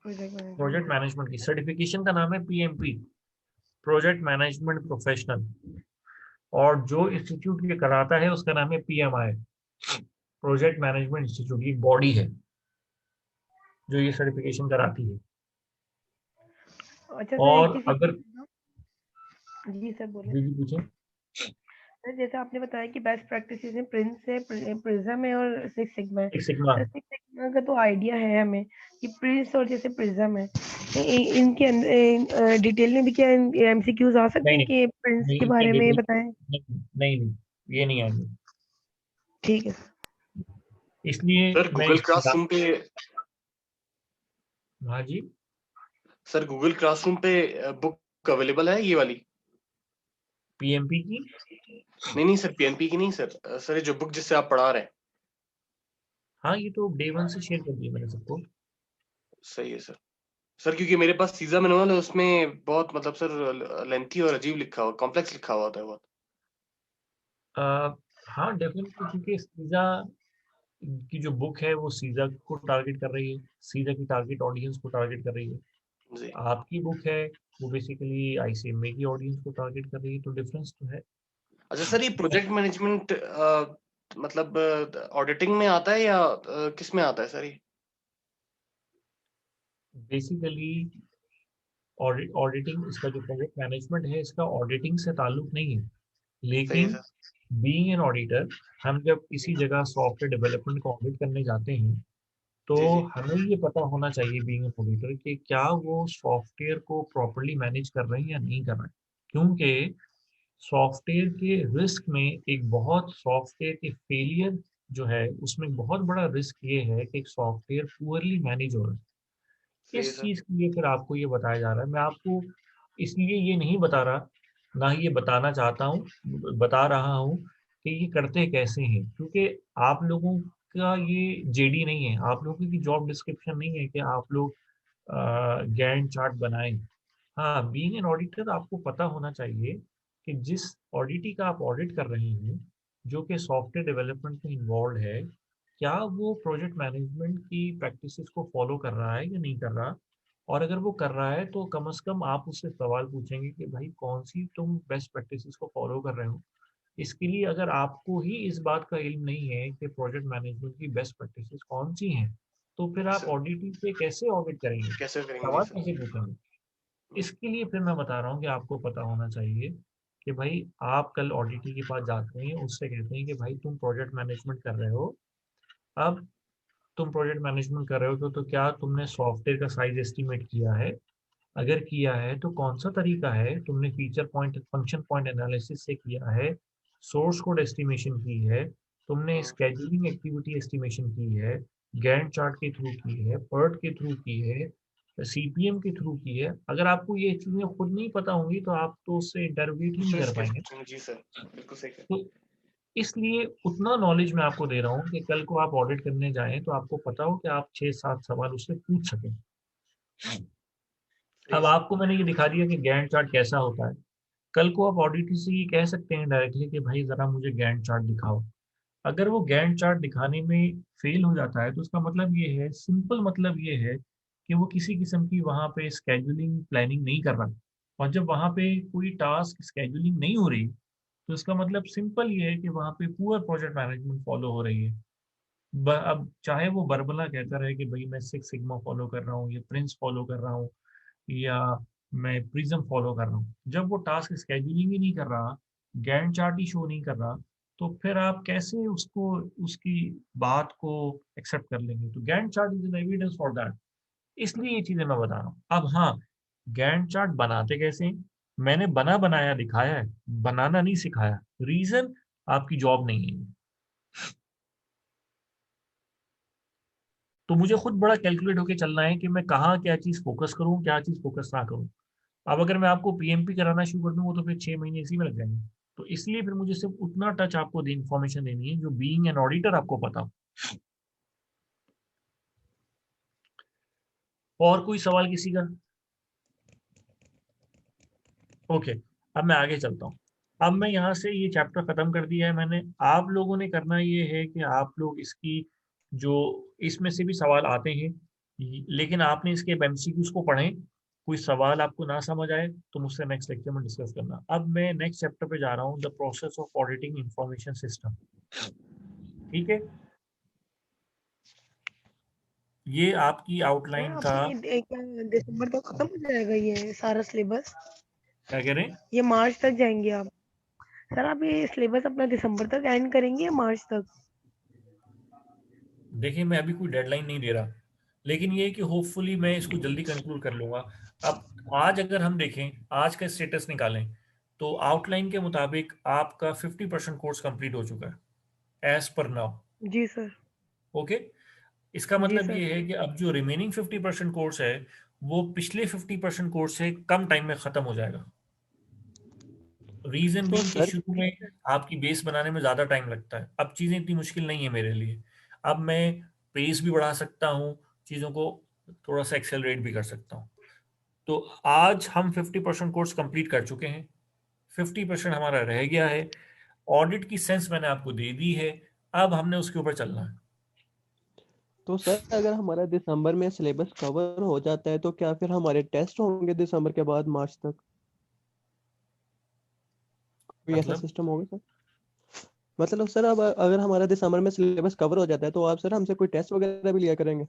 प्रोजेक्ट प्रोजेक्ट मैनेजमेंट की सर्टिफिकेशन का नाम है PMP, प्रोजेक्ट मैनेजमेंट प्रोफेशनल। और जो इंस्टीट्यूट ये कराता है उसका नाम है PMI, प्रोजेक्ट मैनेजमेंट इंस्टीट्यूट। एक बॉडी है जो ये सर्टिफिकेशन कराती है। अच्छा सर, और एक चीज अगर जी सर बोले। जी पूछे। सर जैसे आपने बताया कि बेस्ट प्रैक्टिसेस में प्रिंस है, प्रिज्म है और 6 सिग्मा है। एक सिग्मा, सर 6 सिग्मा का तो आइडिया है हमें कि प्रिंस और जैसे प्रिज्म है, इनके अंदर डिटेल में भी क्या MCQs आ सकते नहीं हैं कि प्रिंस नहीं के इतने बारे में डिटेल, बताएं? नहीं, ये नहीं आएंगे। ठीक है इसलिए सर मैं गूगल क्लासरूम पे, हाँ जी, सर गूगल क्लासरूम पे बुक अवेलेबल है ये वाली? PMP की नहीं सर, PNP की नहीं सर, सर ये जो बुक जिससे आप पढ़ा रहे हैं। हाँ, ये तो Day 1 से शेयर कर दिया मैंने सबको। सही है सर, सर क्योंकि मेरे पास सीजा मैनुअल है, उसमें बहुत मतलब सर लेंथी और अजीब लिखा हुआ, कॉम्प्लेक्स लिखा हुआ होता है बहुत। हाँ डेफिनेटली, क्योंकि सीजा की जो बुक है वो सीजा को टारगेट कर रही है, सीजा की टारगेट ऑडियंस को टारगेट कर रही है। जी। आपकी बुक है वो बेसिकली आईसीएमए की ऑडियंस को टारगेट कर रही है, तो डिफरेंस तो है। अच्छा सर, ये प्रोजेक्ट मैनेजमेंट मतलब ऑडिटिंग में आता है या किस में आता है सर ये? बेसिकली ऑडिटिंग, इसका जो प्रोजेक्ट मैनेजमेंट है इसका ऑडिटिंग से ताल्लुक नहीं है, सही है लेकिन सर। बीइंग एन ऑडिटर हम जब किसी जगह सॉफ्टवेयर डेवलपमेंट को ऑडिट करने जाते हैं तो जी जी। हमें ये पता होना चाहिए बीइंग एन ऑडिटर कि क्या वो सॉफ्टवेयर को प्रॉपर्ली मैनेज कर रहे हैं या नहीं कर रहे हैं, क्योंकि सॉफ्टवेयर के रिस्क में एक बहुत सॉफ्टवेयर के फेलियर जो है उसमें बहुत बड़ा रिस्क ये है कि एक सॉफ्टवेयर पुअरली मैनेज हो रहा है। सही है इस सर। चीज के लिए फिर आपको ये बताया जा रहा है। मैं आपको इसलिए ये नहीं बता रहा, ना ही ये बताना चाहता हूँ, बता रहा हूँ कि ये करते कैसे हैं, क्योंकि आप लोगों का ये जेडी नहीं है, आप लोगों की जॉब डिस्क्रिप्शन नहीं है कि आप लोग गैंट चार्ट बनाएं। हाँ, बीइंग एन ऑडिटर आपको पता होना चाहिए कि जिस ऑडिटी का आप ऑडिट कर रहे हैं जो कि सॉफ्टवेयर डेवलपमेंट में इन्वॉल्व है, क्या वो प्रोजेक्ट मैनेजमेंट की प्रैक्टिसेस को फॉलो कर रहा है या नहीं कर रहा। और अगर वो कर रहा है तो कम से कम आप उससे सवाल पूछेंगे कि भाई कौन सी तुम बेस्ट प्रैक्टिसेस को फॉलो कर रहे हो। इसके लिए अगर आपको ही इस बात का इल्म नहीं है कि प्रोजेक्ट मैनेजमेंट की बेस्ट प्रैक्टिसेस कौन सी हैं, तो फिर आप सर ऑडिटिंग पे कैसे ऑडिट करेंगे, कैसे करेंगे जी सवाल सर। कैसे पूछेंगे। इसके लिए फिर मैं बता रहा हूँ कि आपको पता होना चाहिए कि भाई आप कल ऑडिटी के पास जाते हैं, उससे कहते हैं कि भाई तुम प्रोजेक्ट मैनेजमेंट कर रहे हो, अब तुम प्रोजेक्ट मैनेजमेंट कर रहे हो तो क्या तुमने सॉफ्टवेयर का साइज एस्टिमेट किया है, अगर किया है तो कौन सा तरीका है, तुमने feature point function point analysis से किया है, सोर्स कोड एस्टिमेशन की है, तुमने हम्म, स्केड्यूलिंग एक्टिविटी एस्टिमेशन की है, गैंट चार्ट के थ्रू की है, पर्ट के थ्रू की है, सीपीएम के थ्रू की है। अगर आपको ये चीजें खुद नहीं पता होंगी तो आप तो उससे इंटरोगेट ही नहीं दूसरे कर से कैसे पाएंगे। पूछेंगे जी सर, बिल्कुल सही है। तो इसलिए उतना नॉलेज मैं आपको दे रहा हूँ कि कल को आप ऑडिट करने जाएं तो आपको पता हो कि आप 6-7 सवाल उससे पूछ सकें। सही है अब सर। आपको मैंने ये दिखा दिया कि गैंट चार्ट कैसा होता है, कल को आप ऑडिटर से ये कह सकते हैं डायरेक्टली कि भाई जरा मुझे गैंट चार्ट दिखाओ। अगर वो गैंट चार्ट दिखाने में फेल हो जाता है तो उसका मतलब ये है, सिंपल मतलब ये है कि वो किसी किस्म की वहाँ पे स्केड्यूलिंग प्लानिंग नहीं कर रहा। और जब वहाँ पे कोई टास्क स्केड्यूलिंग नहीं हो रही तो इसका मतलब सिंपल ये है कि वहाँ पे पुअर प्रोजेक्ट मैनेजमेंट फॉलो हो रही है। अब चाहे वो बरबला कहता रहे कि भाई मैं सिक्स सिग्मा फॉलो कर रहा हूँ, या प्रिंस फॉलो कर रहा हूँ, या मैं प्रिज्म फॉलो कर रहा हूँ, जब वो टास्क स्केड्यूलिंग ही नहीं कर रहा, गैंट चार्ट ही शो नहीं कर रहा, तो फिर आप कैसे उसको उसकी बात को एक्सेप्ट कर लेंगे। तो Gantt chart is an evidence for that. इसलिए ये चीजें मैं बता रहा हूँ। अब हाँ, गैंट चार्ट बनाते कैसे हैं? मैंने बना बनाया दिखाया है, बनाना नहीं सिखाया। रीजन, आपकी जॉब नहीं है। तो मुझे खुद बड़ा कैलकुलेट होकर चलना है कि मैं कहाँ क्या चीज़ फोकस करूँ, क्या चीज़ फोकस ना करूँ। अब अगर मैं आपको पीएमपी कराना शुरू कर दूंगा तो फिर 6 महीने इसी में लग जाएंगे। तो इसलिए फिर मुझे सिर्फ उतना टच आपको इन्फॉर्मेशन देनी है जो बीइंग एन ऑडिटर आपको पता हो। और कोई सवाल किसी का? ओके, अब मैं आगे चलता हूँ। अब मैं यहाँ से ये चैप्टर खत्म कर दिया है मैंने। आप लोगों ने करना ये है कि आप लोग इसकी जो इसमें से भी सवाल आते हैं, लेकिन आपने इसके एमसीक्यूज को पढ़ें। कोई सवाल आपको ना समझ आए तो मुझसे नेक्स्ट लेक्चर में डिस्कस करना। अब मैं नेक्स्ट चैप्टर पे जा रहा हूँ, the process of auditing information system. ठीक है, ये आपकी सर आउटलाइन था। आपने क्या दिसंबर तक खत्म हो जाएगा ये सारा सिलेबस? क्या कह रहे हैं? ये मार्च तक जाएंगे आप? सर आप ये सिलेबस अपना दिसंबर तक एंड करेंगे या मार्च तक? देखिए मैं अभी कोई डेडलाइन नहीं दे रहा, लेकिन ये है कि होपफुली मैं इसको जल्दी कंक्लूड कर लूंगा। अब आज अगर हम देखें, आज का स्टेटस निकालें, तो आउटलाइन के मुताबिक आपका 50% कोर्स कंप्लीट हो चुका है एज पर नाउ। जी सर। ओके, इसका जी मतलब सर। ये है कि अब जो रिमेनिंग 50% कोर्स है वो पिछले 50% कोर्स से कम टाइम में खत्म हो जाएगा। रीजन तो बीइंग कि सर शुरू में आपकी बेस बनाने में ज्यादा टाइम लगता है, अब चीजें इतनी मुश्किल नहीं है मेरे लिए। अब मैं पेस भी बढ़ा सकता हूँ, चीजों को थोड़ा सा एक्सेलरेट भी कर सकता हूँ। तो आज हम 50% कोर्स कंप्लीट कर चुके हैं, 50% हमारा रह गया है। ऑडिट की सेंस मैंने आपको दे दी है, अब हमने उसके ऊपर चलना है। तो सर अगर हमारा दिसंबर में सिलेबस कवर हो जाता है तो क्या फिर हमारे टेस्ट होंगे दिसंबर के बाद मार्च तक? कोई ऐसा मतलब सिस्टम होगा सर? मतलब सर अब अगर हमारा दिसंबर में सिलेबस कवर हो जाता है तो आप सर हमसे कोई टेस्ट वगैरह भी लिया करेंगे?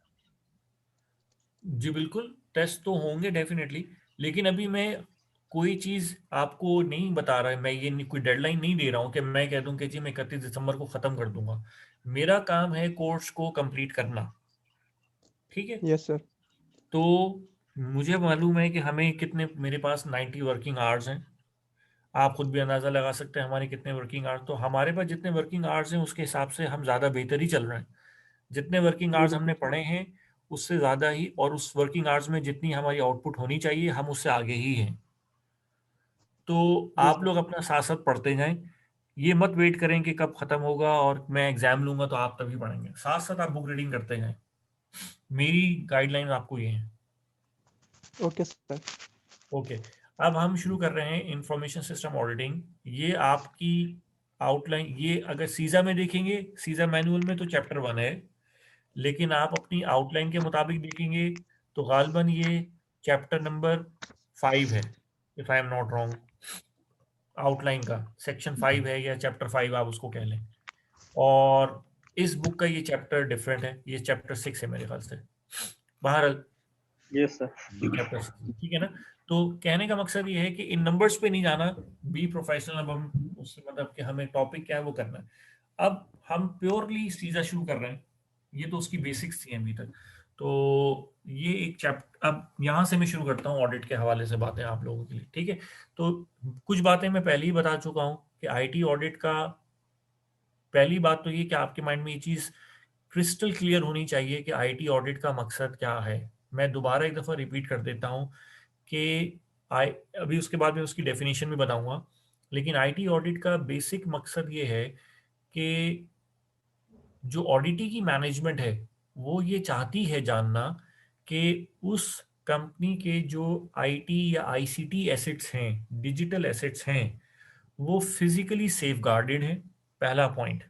जी बिल्कुल, टेस्ट तो होंगे डेफिनेटली, लेकिन अभी मैं कोई चीज़ आपको नहीं बता रहा, मैं ये कोई डेडलाइन नहीं दे रहा हूँ कि मैं कह दूं कि जी मैं 31 दिसंबर को ख़त्म कर दूंगा। मेरा काम है कोर्स को कंप्लीट करना, ठीक है। Yes sir. तो मुझे मालूम है कि हमें कितने, मेरे पास 90 वर्किंग आवर्स हैं। आप खुद भी अंदाज़ा लगा सकते हैं हमारे कितने वर्किंग आवर्स, तो हमारे पास जितने वर्किंग आवर्स हैं उसके हिसाब से हम ज़्यादा बेहतर ही चल रहे हैं। जितने वर्किंग जी आवर्स बिल्कुल हमने सर। पढ़े हैं उससे ज़्यादा ही, और उस वर्किंग आवर्स में जितनी हमारी आउटपुट होनी चाहिए हम उससे आगे ही हैं। तो जी आप सर। लोग अपना साथ साथ पढ़ते जाएं, ये मत वेट करें कि कब खत्म होगा और मैं एग्जाम लूंगा तो आप तभी पढ़ेंगे, साथ साथ आप बुक रीडिंग करते जाएं। मेरी गाइडलाइन आपको ये है। Okay sir. ओके, अब हम शुरू कर रहे हैं इंफॉर्मेशन सिस्टम ऑडिटिंग। ये आपकी आउटलाइन, ये अगर सीजा में देखेंगे, सीजा मैनुअल में तो चैप्टर 1 है, लेकिन आप अपनी आउटलाइन के मुताबिक देखेंगे तो गालबन ये चैप्टर नंबर 5 है, if I am not wrong. Outline का सेक्शन 5 है या चैप्टर 5 आप उसको कह लें। और इस बुक का ये चैप्टर डिफरेंट है, ये चैप्टर 6 है मेरे ख्याल से। बहरहाल यस सर। ये चैप्टर 6, ठीक है ना। तो कहने का मकसद ये है कि इन नंबर्स पे नहीं जाना, बी प्रोफेशनल। अब हम उससे मतलब कि हमें टॉपिक क्या है वो करना है। अब हम प्योरली सीधा शुरू कर रहे हैं, ये तो उसकी बेसिक्स थी अभी तक। तो ये एक चैप्टर, अब यहाँ से मैं शुरू करता हूँ ऑडिट के हवाले से बातें आप लोगों के लिए, ठीक है। तो कुछ बातें मैं पहले ही बता चुका हूँ कि आईटी ऑडिट का, पहली बात तो ये कि आपके माइंड में ये चीज़ क्रिस्टल क्लियर होनी चाहिए कि आईटी ऑडिट का मकसद क्या है। मैं दोबारा एक दफ़ा रिपीट कर देता हूँ कि आई, अभी उसके बाद मैं उसकी डेफिनेशन भी बताऊंगा, लेकिन आईटी ऑडिट का बेसिक मकसद ये है कि जो ऑडिटी की मैनेजमेंट है वो ये चाहती है जानना कि उस कंपनी के जो आईटी या आईसीटी एसेट्स हैं, डिजिटल एसेट्स हैं, वो फिजिकली सेफ गार्डेड है। पहला पॉइंट,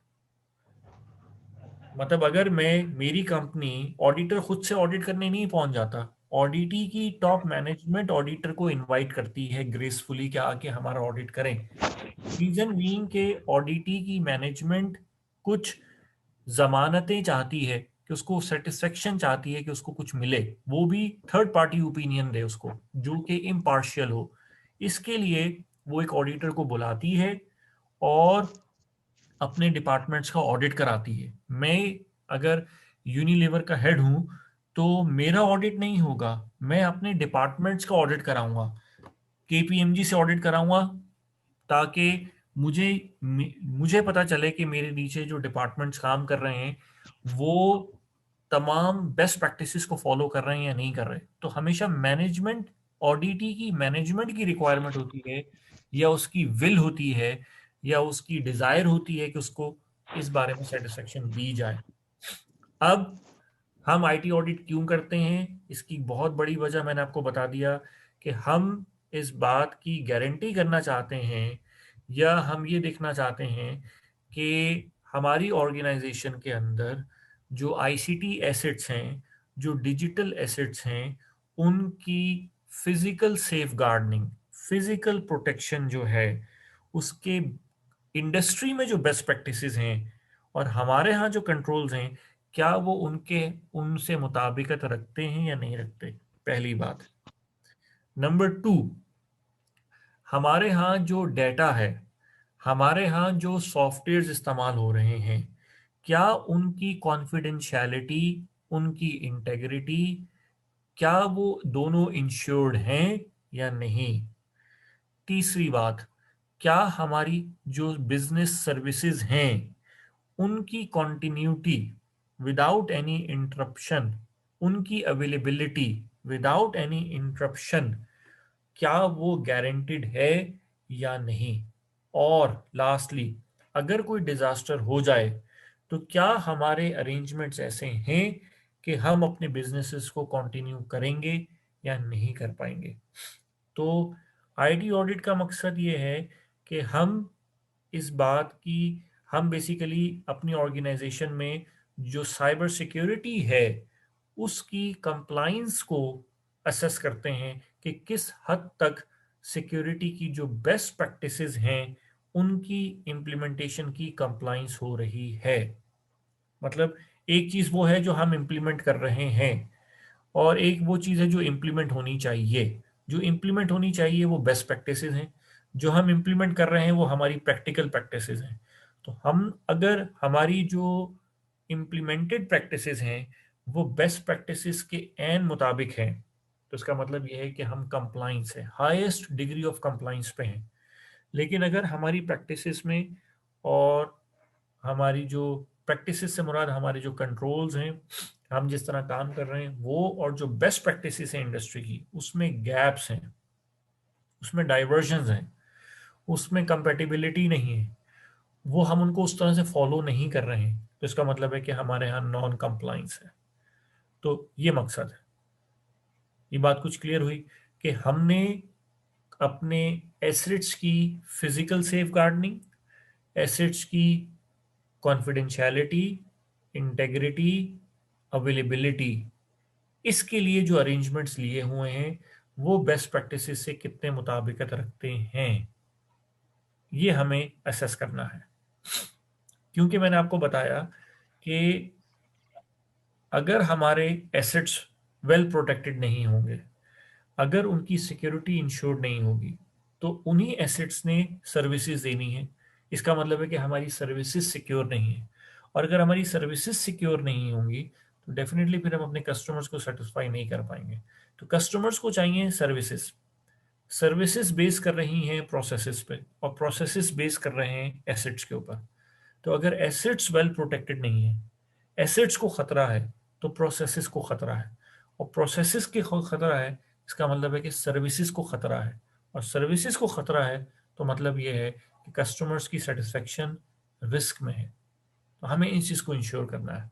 मतलब अगर मैं, मेरी कंपनी, ऑडिटर खुद से ऑडिट करने नहीं पहुंच जाता, ऑडिटी की टॉप मैनेजमेंट ऑडिटर को इनवाइट करती है ग्रेसफुली कि आके हमारा ऑडिट करें। रीजन बीइंग के ऑडिटी की मैनेजमेंट कुछ जमानतें चाहती है कि उसको सेटिस्फेक्शन चाहती है कि उसको कुछ मिले, वो भी थर्ड पार्टी ओपिनियन दे उसको, जो कि इम्पार्शियल हो। इसके लिए वो एक ऑडिटर को बुलाती है और अपने डिपार्टमेंट्स का ऑडिट कराती है। मैं अगर यूनिलीवर का हेड हूं तो मेरा ऑडिट नहीं होगा, मैं अपने डिपार्टमेंट्स का ऑडिट कराऊंगा, केपीएमजी से ऑडिट कराऊंगा, ताकि मुझे मुझे पता चले कि मेरे नीचे जो डिपार्टमेंट्स काम कर रहे हैं वो तमाम बेस्ट प्रैक्टिसेस को फॉलो कर रहे हैं या नहीं कर रहे। तो हमेशा मैनेजमेंट, ऑडिटी की मैनेजमेंट की रिक्वायरमेंट होती है, या उसकी विल होती है, या उसकी डिजायर होती है कि उसको इस बारे में सेटिस्फेक्शन दी जाए। अब हम आईटी ऑडिट क्यों करते हैं, इसकी बहुत बड़ी वजह मैंने आपको बता दिया कि हम इस बात की गारंटी करना चाहते हैं, या हम ये देखना चाहते हैं कि हमारी ऑर्गेनाइजेशन के अंदर जो आईसीटी एसेट्स हैं, जो डिजिटल एसेट्स हैं, उनकी physical safe gardening, physical protection जो है, उसके इंडस्ट्री में जो बेस्ट प्रैक्टिसेस हैं और हमारे यहाँ जो कंट्रोल्स हैं, क्या वो उनके, उनसे मुताबिकत रखते हैं या नहीं रखते। पहली बात। नंबर 2, हमारे यहाँ जो डेटा है, हमारे यहाँ जो सॉफ्टवेयर्स इस्तेमाल हो रहे हैं, क्या उनकी कॉन्फिडेंशियलिटी, उनकी इंटेग्रिटी, क्या वो दोनों इंश्योर्ड हैं या नहीं। तीसरी बात, क्या हमारी जो बिजनेस सर्विसेज हैं उनकी कॉन्टिन्यूटी विदाउट एनी इंटरप्शन, उनकी अवेलेबिलिटी विदाउट एनी इंटरप्शन, क्या वो गारंटेड है या नहीं। और लास्टली, अगर कोई डिजास्टर हो जाए तो क्या हमारे अरेंजमेंट्स ऐसे हैं कि हम अपने बिजनेसेस को कंटिन्यू करेंगे या नहीं कर पाएंगे। तो आईटी ऑडिट का मकसद ये है कि हम इस बात की, हम बेसिकली अपनी ऑर्गेनाइजेशन में जो साइबर सिक्योरिटी है उसकी कंप्लाइंस को असेस करते हैं कि किस हद तक सिक्योरिटी की जो बेस्ट प्रैक्टिसेस हैं उनकी इम्प्लीमेंटेशन की कंप्लाइंस हो रही है। मतलब एक चीज वो है जो हम इम्प्लीमेंट कर रहे हैं और एक वो चीज है जो इम्प्लीमेंट होनी चाहिए। जो इम्प्लीमेंट होनी चाहिए वो बेस्ट प्रैक्टिसेस हैं, जो हम इम्प्लीमेंट कर रहे हैं वो हमारी प्रैक्टिकल प्रैक्टिसेस हैं। तो हम अगर हमारी जो इम्प्लीमेंटेड प्रैक्टिसेस हैं वो बेस्ट प्रैक्टिसेस के एन मुताबिक हैं, तो इसका मतलब यह है कि हम कंप्लाइंस है, हाईएस्ट डिग्री ऑफ कंप्लाइंस पे हैं। लेकिन अगर हमारी प्रैक्टिसेस में और हमारी जो प्रैक्टिसेस से मुराद हमारे जो कंट्रोल्स हैं, हम जिस तरह काम कर रहे हैं वो, और जो बेस्ट प्रैक्टिसेस हैं इंडस्ट्री की, उसमें गैप्स हैं, उसमें डाइवर्जन्स हैं, उसमें कंपेटिबिलिटी नहीं है, वो हम उनको उस तरह से फॉलो नहीं कर रहे हैं, तो इसका मतलब है कि हमारे यहाँ नॉन कंप्लाइंस है। तो ये मकसद है। ये बात कुछ क्लियर हुई कि हमने अपने एसेट्स की फिजिकल सेफ गार्डनिंग, एसेट्स की कॉन्फिडेंशियलिटी, इंटेग्रिटी, अवेलेबिलिटी, इसके लिए जो अरेंजमेंट्स लिए हुए हैं वो बेस्ट प्रैक्टिसेस से कितने मुताबिकत रखते हैं, ये हमें असेस करना है। क्योंकि मैंने आपको बताया कि अगर हमारे एसेट्स वेल प्रोटेक्टेड नहीं होंगे, अगर उनकी सिक्योरिटी इंश्योर्ड नहीं होगी, तो उन्हीं एसेट्स ने सर्विसेज देनी है। इसका मतलब है कि हमारी सर्विसेज सिक्योर नहीं है, और अगर हमारी सर्विसेज सिक्योर नहीं होंगी तो डेफिनेटली फिर हम अपने कस्टमर्स को सेटिस्फाई नहीं कर पाएंगे। तो कस्टमर्स को चाहिए सर्विसेज, सर्विसेज बेस कर रही हैं प्रोसेसेस पे, और प्रोसेसेस बेस कर रहे हैं एसेट्स के ऊपर। तो अगर एसेट्स वेल प्रोटेक्टेड नहीं है, एसेट्स को खतरा है, तो प्रोसेसेस को खतरा है, और प्रोसेसेस के खतरा है, इसका मतलब है कि सर्विसेज को खतरा है, और सर्विसेज को खतरा है तो मतलब ये है कि कस्टमर्स की सेटिस्फेक्शन रिस्क में है। तो हमें इन चीज को इंश्योर करना है।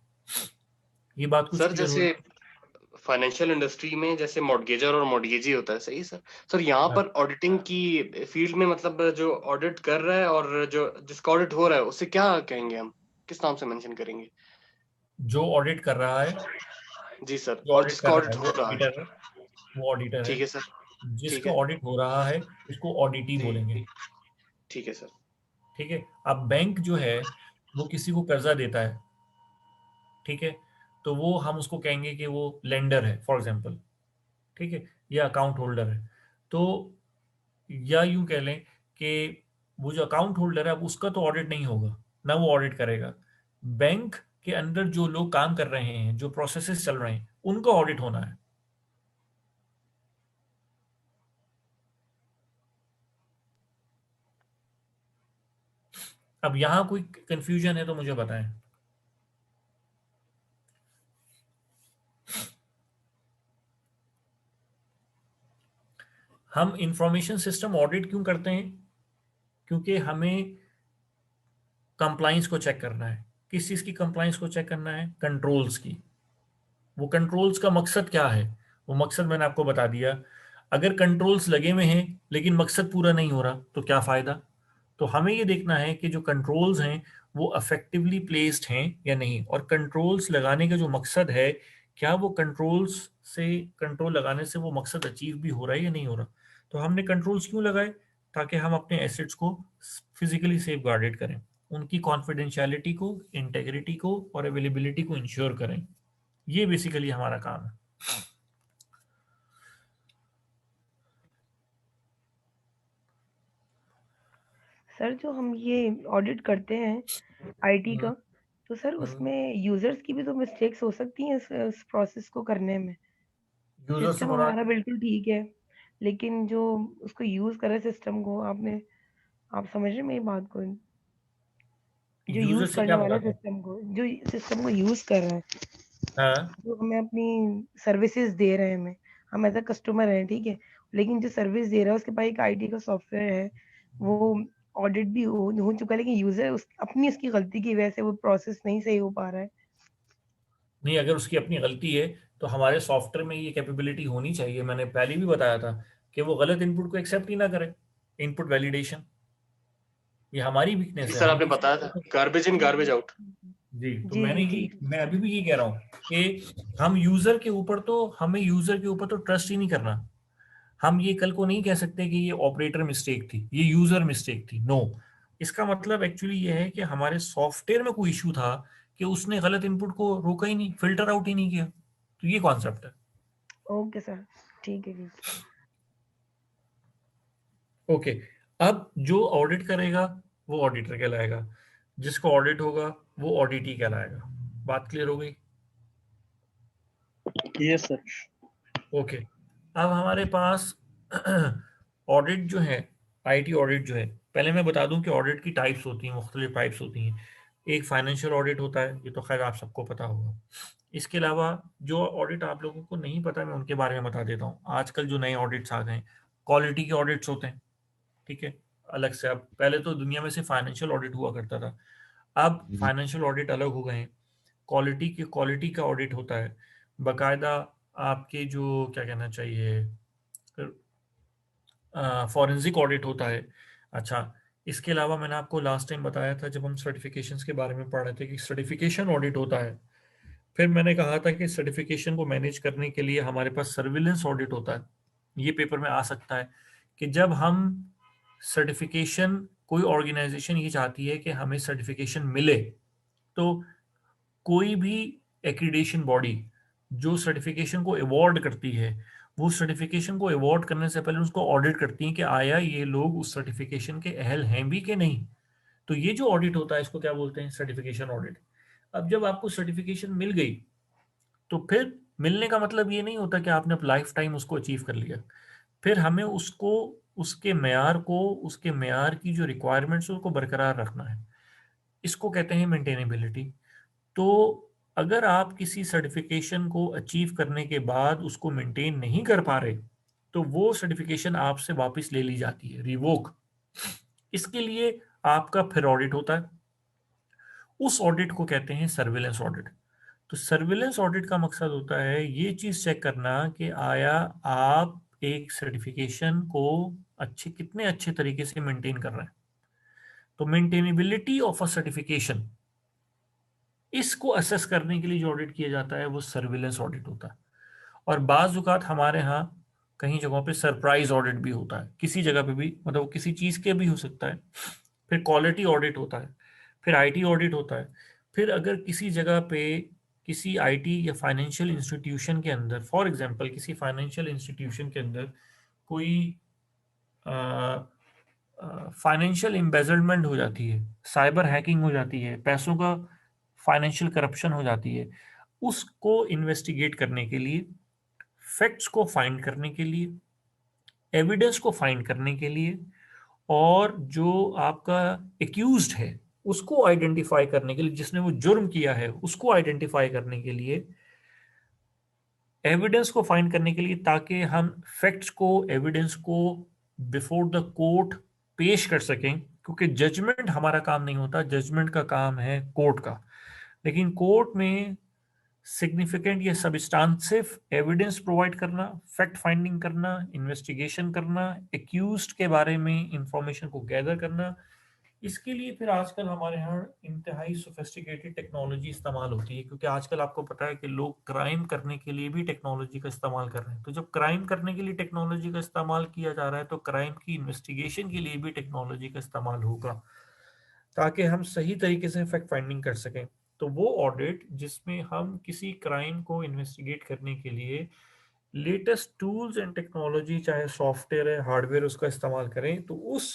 ये बात कुछ सर क्लियर हुई? जैसे फाइनेंशियल इंडस्ट्री में जैसे मॉर्गेजर और मॉर्गेजी होता है, सही सर? सर यहाँ हाँ। पर ऑडिटिंग की फील्ड में मतलब जो ऑडिट कर रहा है और जो जिसका ऑडिट हो रहा है उसे क्या कहेंगे, हम किस नाम से मेंशन करेंगे? जो ऑडिट कर रहा है, जी सर, जो और ऑडिट जिसका कर रहा है ऑडिट वो हो रहा है। ऑडिटर है, वो ऑडिटर है। ठीक है सर। ठीक जिसका है। ऑडिट हो रहा है उसको ऑडिटी बोलेंगे। जी, ठीक है सर। ठीक है। अब बैंक जो है वो किसी को कर्जा देता है, ठीक है, तो वो हम उसको कहेंगे कि वो लेंडर है फॉर एग्जांपल, ठीक है, या अकाउंट होल्डर है। तो या यूं कह लें कि वो जो अकाउंट होल्डर है अब उसका तो ऑडिट नहीं होगा, ना वो ऑडिट करेगा। बैंक के अंदर जो लोग काम कर रहे हैं, जो प्रोसेसेस चल रहे हैं, उनका ऑडिट होना है। अब यहां कोई कंफ्यूजन है तो मुझे बताएं। हम इंफॉर्मेशन सिस्टम ऑडिट क्यों करते हैं? क्योंकि हमें कंप्लाइंस को चेक करना है। किस चीज़ की कंप्लाइंस को चेक करना है? कंट्रोल्स की। वो कंट्रोल्स का मकसद क्या है? वो मकसद मैंने आपको बता दिया। अगर कंट्रोल्स लगे हुए हैं लेकिन मकसद पूरा नहीं हो रहा तो क्या फ़ायदा? तो हमें ये देखना है कि जो कंट्रोल्स हैं वो अफेक्टिवली प्लेस्ड हैं या नहीं, और कंट्रोल्स लगाने का जो मकसद है, क्या वो कंट्रोल्स से, कंट्रोल लगाने से वो मकसद अचीव भी हो रहा है या नहीं हो रहा। तो हमने कंट्रोल्स क्यों लगाए? ताकि हम अपने एसेट्स को फिजिकली सेफ गार्डेड करें, उनकी कॉन्फिडेंशियलिटी को, इंटेग्रिटी को और अवेलेबिलिटी को इंश्योर करें। ये बेसिकली हमारा काम है। सर जो हम ये ऑडिट करते हैं आईटी हम्म, का, तो सर हम्म। उसमें यूजर्स की भी तो मिस्टेक्स हो सकती हैं इस प्रोसेस को करने में। यूजर से सिस्टम मुराद? हमारा बिल्कुल ठीक है, लेकिन जो उसको यूज कर रहे सिस्टम को, आप समझ रहे हैं मेरी बात को? जो यूजर यूज से करने क्या वाला मुराद है? सिस्टम को, जो सिस्टम को यूज कर रहा है, हाँ। जो हमें अपनी सर्विसेज दे रहे हैं, हम एज अ कस्टमर हैं, ठीक है, लेकिन जो सर्विस दे रहा है उसके पास एक आईटी का सॉफ्टवेयर है, वो ऑडिट भी हो चुका है, लेकिन यूजर अपनी उसकी गलती की वजह से वो प्रोसेस नहीं सही हो पा रहा है। नहीं, अगर उसकी अपनी गलती है तो हमारे सॉफ्टवेयर में ये कैपेबिलिटी होनी चाहिए। मैंने पहले भी बताया था कि वो गलत इनपुट को एक्सेप्ट ही ना करे। इनपुट वैलिडेशन ये हमारी वीकनेस जी है। सर, हम आपने बताया था गार्बेज इन गार्बेज आउट। जी, तो जी मैंने जी ये जी मैं अभी भी ये कह रहा हूँ कि हमें यूजर के ऊपर तो ट्रस्ट ही नहीं करना। हम ये कल को नहीं कह सकते कि ये ऑपरेटर मिस्टेक थी, ये यूजर मिस्टेक थी। नो, इसका मतलब एक्चुअली ये है कि हमारे सॉफ्टवेयर में कोई इशू था कि उसने गलत इनपुट को रोका ही नहीं, फिल्टर आउट ही नहीं किया। तो ये कॉन्सेप्ट है। ओके सर, ठीक है। ओके, अब जो ऑडिट करेगा वो ऑडिटर कहलाएगा, जिसको ऑडिट होगा वो ऑडिटी कहलाएगा। बात क्लियर हो गई? Yes sir. ओके, अब हमारे पास ऑडिट जो है, आईटी ऑडिट जो है, पहले मैं बता दूं कि ऑडिट की टाइप्स होती हैं, मुख्तलिफ टाइप्स होती हैं। एक फाइनेंशियल ऑडिट होता है, ये तो खैर आप सबको पता होगा। इसके अलावा जो ऑडिट आप लोगों को नहीं पता, मैं उनके बारे में बता देता हूँ। आजकल जो नए ऑडिट्स आ गए हैं, क्वालिटी के ऑडिट्स होते हैं, ठीक है, अलग से। अब पहले तो दुनिया में से फाइनेंशियल ऑडिट हुआ करता था, अब फाइनेंशियल ऑडिट अलग हो गए हैं। क्वालिटी का ऑडिट होता है बाकायदा। आपके जो क्या कहना चाहिए, फॉरेंसिक ऑडिट होता है। अच्छा, इसके अलावा मैंने आपको लास्ट टाइम बताया था जब हम सर्टिफिकेशंस के बारे में पढ़ रहे थे कि सर्टिफिकेशन ऑडिट होता है। फिर मैंने कहा था कि सर्टिफिकेशन को मैनेज करने के लिए हमारे पास सर्विलेंस ऑडिट होता है। ये पेपर में आ सकता है कि जब हम सर्टिफिकेशन, कोई ऑर्गेनाइजेशन ये चाहती है कि हमें सर्टिफिकेशन मिले, तो कोई भी एक्रीडेशन बॉडी जो सर्टिफिकेशन को अवॉर्ड करती है, वो सर्टिफिकेशन को अवॉर्ड करने से पहले उसको ऑडिट करती है कि आया ये लोग उस सर्टिफिकेशन के अहल हैं भी कि नहीं। तो ये जो ऑडिट होता है इसको क्या बोलते हैं? Certification audit. अब जब आपको सर्टिफिकेशन मिल गई, तो फिर मिलने का मतलब ये नहीं होता कि आपने लाइफ टाइम उसको अचीव कर लिया। फिर हमें उसको, उसके मेयार की जो रिक्वायरमेंट्स है उसको बरकरार रखना है। इसको कहते हैं मेंटेनेबिलिटी। तो अगर आप किसी सर्टिफिकेशन को अचीव करने के बाद उसको मेंटेन नहीं कर पा रहे, तो वो सर्टिफिकेशन आपसे वापस ले ली जाती है, रिवोक। इसके लिए आपका फिर ऑडिट होता है। उस ऑडिट को कहते हैं सर्विलेंस ऑडिट। तो सर्विलेंस ऑडिट का मकसद होता है ये चीज चेक करना कि आया आप एक सर्टिफिकेशन को कितने अच्छे तरीके से मेंटेन कर रहे हैं। तो मेंटेनेबिलिटी ऑफ अ सर्टिफिकेशन, इसको असेस करने के लिए जो ऑडिट किया जाता है वो सर्विलेंस ऑडिट होता है। और बाज औक़ात हमारे यहाँ कहीं जगहों पे सरप्राइज ऑडिट भी होता है, किसी जगह पे भी, मतलब किसी चीज़ के भी हो सकता है। फिर क्वालिटी ऑडिट होता है, फिर आईटी ऑडिट होता है। फिर अगर किसी जगह पे किसी आईटी या फाइनेंशियल इंस्टीट्यूशन के अंदर, फॉर एग्जांपल किसी फाइनेंशियल इंस्टीट्यूशन के अंदर कोई फाइनेंशियल एम्बेजलमेंट हो जाती है, साइबर हैकिंग हो जाती है, पैसों का फाइनेंशियल करप्शन हो जाती है, उसको इन्वेस्टिगेट करने के लिए, फैक्ट्स को फाइंड करने के लिए, एविडेंस को फाइंड करने के लिए, और जो आपका एक्यूज्ड है उसको आइडेंटिफाई करने के लिए, जिसने वो जुर्म किया है उसको आइडेंटिफाई करने के लिए, एविडेंस को फाइंड करने के लिए, ताकि हम फैक्ट्स को, एविडेंस को बिफोर द कोर्ट पेश कर सकें। क्योंकि जजमेंट हमारा काम नहीं होता, जजमेंट का काम है कोर्ट का। लेकिन कोर्ट में सिग्निफिकेंट या सबस्टांसिव एविडेंस प्रोवाइड करना, फैक्ट फाइंडिंग करना, इन्वेस्टिगेशन करना, एक्यूज्ड के बारे में इंफॉर्मेशन को गैदर करना, इसके लिए फिर आजकल हमारे यहाँ इंतहाई सोफिस्टिकेटेड टेक्नोलॉजी इस्तेमाल होती है। क्योंकि आजकल आपको पता है कि लोग क्राइम करने के लिए भी टेक्नोलॉजी का इस्तेमाल कर रहे हैं। तो जब क्राइम करने के लिए टेक्नोलॉजी का इस्तेमाल किया जा रहा है, तो क्राइम की इन्वेस्टिगेशन के लिए भी टेक्नोलॉजी का इस्तेमाल होगा, ताकि हम सही तरीके से फैक्ट फाइंडिंग कर सकें। तो वो ऑडिट जिसमें हम किसी क्राइम को इन्वेस्टिगेट करने के लिए लेटेस्ट टूल्स एंड टेक्नोलॉजी, चाहे सॉफ्टवेयर है, हार्डवेयर, उसका इस्तेमाल करें, तो उस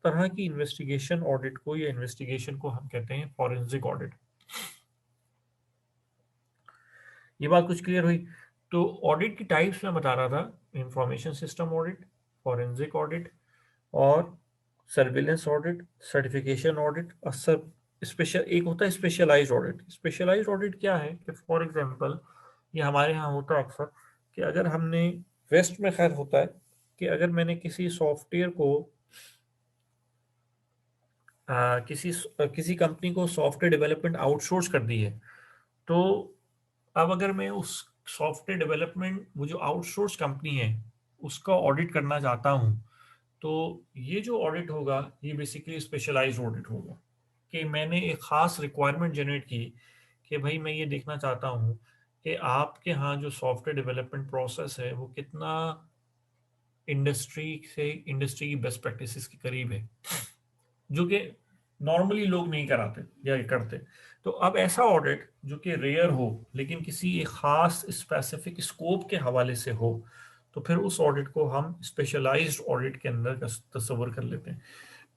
तरह की इन्वेस्टिगेशन ऑडिट को या इन्वेस्टिगेशन को हम कहते हैं फॉरेंसिक ऑडिट। ये बात कुछ क्लियर हुई? तो ऑडिट की टाइप्स मैं बता रहा था, information system audit, forensic audit, और सर्विलेंस ऑडिट, सर्टिफिकेशन ऑडिट, और सब स्पेशल एक होता है स्पेशलाइज ऑडिट। स्पेशलाइज ऑडिट क्या है कि फॉर एग्जांपल ये हमारे यहाँ होता है अक्सर कि अगर हमने, वेस्ट में खैर होता है कि अगर मैंने किसी सॉफ्टवेयर को किसी कंपनी को सॉफ्टवेयर डेवलपमेंट आउटसोर्स कर दी है, तो अब अगर मैं उस सॉफ्टवेयर डेवलपमेंट, वो जो आउटसोर्स कंपनी है उसका ऑडिट करना चाहता हूँ, तो ये जो ऑडिट होगा ये बेसिकली स्पेशलाइज्ड ऑडिट होगा कि मैंने एक खास रिक्वायरमेंट जनरेट की कि भाई मैं ये देखना चाहता हूँ कि आपके यहाँ जो सॉफ्टवेयर डेवलपमेंट प्रोसेस है वो कितना इंडस्ट्री की बेस्ट प्रैक्टिसेस के करीब है, जो कि नॉर्मली लोग नहीं कराते या करते। तो अब ऐसा ऑडिट जो कि रेयर हो लेकिन किसी एक खास स्पेसिफिक स्कोप के हवाले से हो, तो फिर उस ऑडिट को हम स्पेशलाइज्ड ऑडिट के अंदर तस्वर कर लेते हैं।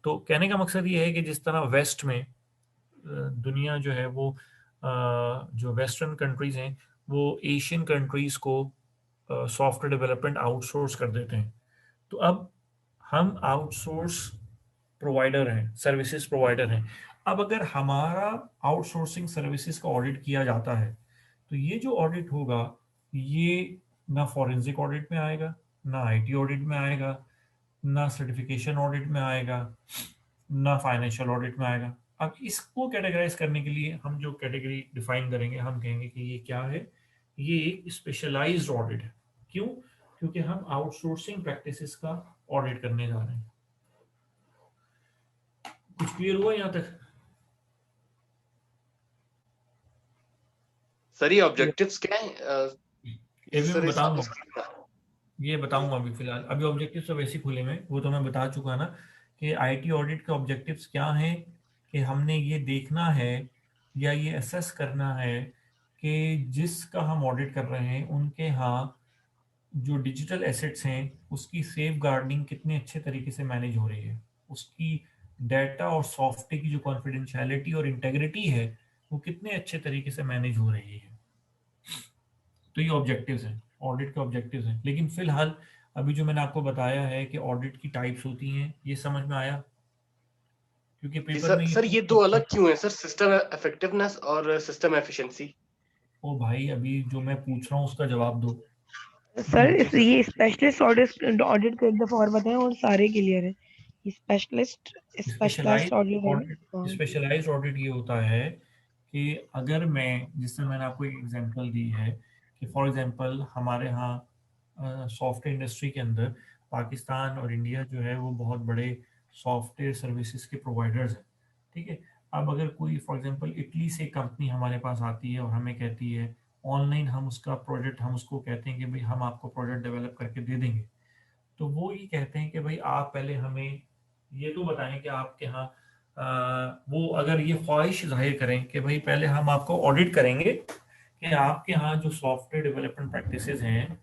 तो कहने का मकसद ये है कि जिस तरह वेस्ट में दुनिया जो है वो जो वेस्टर्न कंट्रीज हैं वो एशियन कंट्रीज को सॉफ्टवेयर डेवलपमेंट आउटसोर्स कर देते हैं, तो अब हम आउटसोर्स प्रोवाइडर हैं, सर्विसेज प्रोवाइडर हैं। अब अगर हमारा आउटसोर्सिंग सर्विसेज का ऑडिट किया जाता है तो ये जो ऑडिट होगा ये ना फॉरेंसिक ऑडिट में आएगा, ना आईटी ऑडिट में आएगा, ना सर्टिफिकेशन ऑडिट में आएगा, ना फाइनेंशियल ऑडिट में आएगा। अब इसको कैटेगराइज करने के लिए हम जो कैटेगरी डिफाइन करेंगे, हम कहेंगे कि ये क्या है, ये एक स्पेशलाइज्ड ऑडिट है। क्यों? क्योंकि हम आउटसोर्सिंग प्रैक्टिसेस का ऑडिट करने जा रहे हैं। कुछ क्लियर हुआ यहाँ तक? सर ये ऑब्जेक्टिव्स क्या है? ये भी मैं बताऊंगा, ये बताऊंगा अभी फिलहाल। अभी ऑब्जेक्टिव्स तो वैसे खुले में, वो तो मैं बता चुका ना कि आईटी ऑडिट के ऑब्जेक्टिव्स क्या हैं, कि हमने ये देखना है या ये असेस करना है कि जिसका हम ऑडिट कर रहे हैं उनके यहाँ जो डिजिटल एसेट्स हैं उसकी सेफ गार्डिंग कितने अच्छे तरीके से मैनेज हो रही है, उसकी डाटा और सॉफ्टवेयर की जो कॉन्फिडेंशियलिटी और इंटेग्रिटी है वो कितने अच्छे तरीके से मैनेज हो रही है। तो ये ऑब्जेक्टिव्स हैं, ऑडिट के ऑब्जेक्टिव्स हैं। लेकिन फिलहाल अभी जो मैंने आपको बताया है कि ऑडिट की टाइप्स होती हैं, ये समझ में आया? क्योंकि पेपर में सर ये दो अलग क्यों है सर, सिस्टम इफेक्टिवनेस और सिस्टम एफिशिएंसी? ओ भाई, अभी जो मैं पूछ रहा हूँ उसका जवाब दो। सर ये स्पेशलिस्ट ऑडिट को एक दफा और बताएं और सारे क्लियर है। ये स्पेशलाइज्ड ऑडिट है ना? स्पेशलाइज्ड ऑडिट ये होता है कि अगर मैं, जिससे मैंने आपको एक एग्जांपल दी है कि फॉर एग्जांपल हमारे यहाँ सॉफ्टवेयर इंडस्ट्री के अंदर पाकिस्तान और इंडिया जो है वो बहुत बड़े सॉफ्टवेयर सर्विसेज के प्रोवाइडर्स हैं, ठीक है। अब अगर कोई फॉर एग्जांपल इटली से कंपनी हमारे पास आती है और हमें कहती है ऑनलाइन हम उसका प्रोजेक्ट, हम उसको कहते हैं कि भाई हम आपको प्रोजेक्ट डेवलप करके दे देंगे, तो वो ये कहते हैं कि भाई आप पहले हमें ये तो बताएं कि आपके यहाँ वो अगर ये ख्वाहिश जाहिर करें कि भाई पहले हम आपको ऑडिट करेंगे कि आपके यहाँ जो सॉफ्टवेयर डेवलपमेंट प्रैक्टिसेस हैं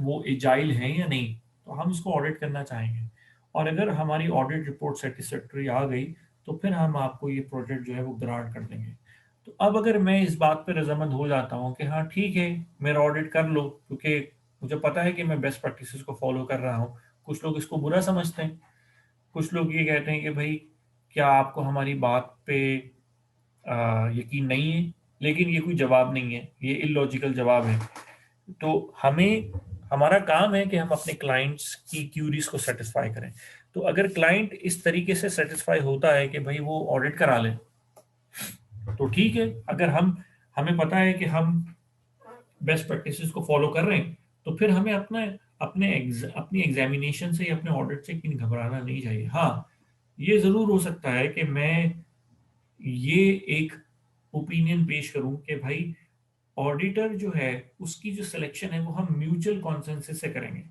वो एजाइल हैं या नहीं, तो हम इसको ऑडिट करना चाहेंगे। और अगर हमारी ऑडिट रिपोर्ट सेटिस्फैक्टरी आ गई तो फिर हम आपको ये प्रोजेक्ट जो है वो ग्रांट कर देंगे। तो अब अगर मैं इस बात पर रजामंद हो जाता हूँ कि हाँ ठीक है मेरा ऑडिट कर लो, क्योंकि मुझे पता है कि मैं बेस्ट प्रैक्टिसेस को फॉलो कर रहा हूँ। कुछ लोग इसको बुरा समझते हैं, कुछ लोग ये कहते हैं कि भाई क्या आपको हमारी बात पे यकीन नहीं है, लेकिन ये कोई जवाब नहीं है, ये इलॉजिकल जवाब है। तो हमें, हमारा काम है कि हम अपने क्लाइंट्स की क्यूरीज को सेटिस्फाई करें। तो अगर क्लाइंट इस तरीके से सेटिस्फाई होता है कि भाई वो ऑडिट करा ले तो ठीक है। अगर हमें पता है कि हम बेस्ट प्रैक्टिसेस को फॉलो कर रहे हैं तो फिर हमें अपनी एग्जामिनेशन से या अपने ऑडिट से कहीं घबराना नहीं चाहिए। हाँ, ये जरूर हो सकता है कि मैं ये एक ओपिनियन पेश करूं कि भाई ऑडिटर जो है उसकी जो सिलेक्शन है वो हम म्यूचुअल कॉन्सेंसस से करेंगे,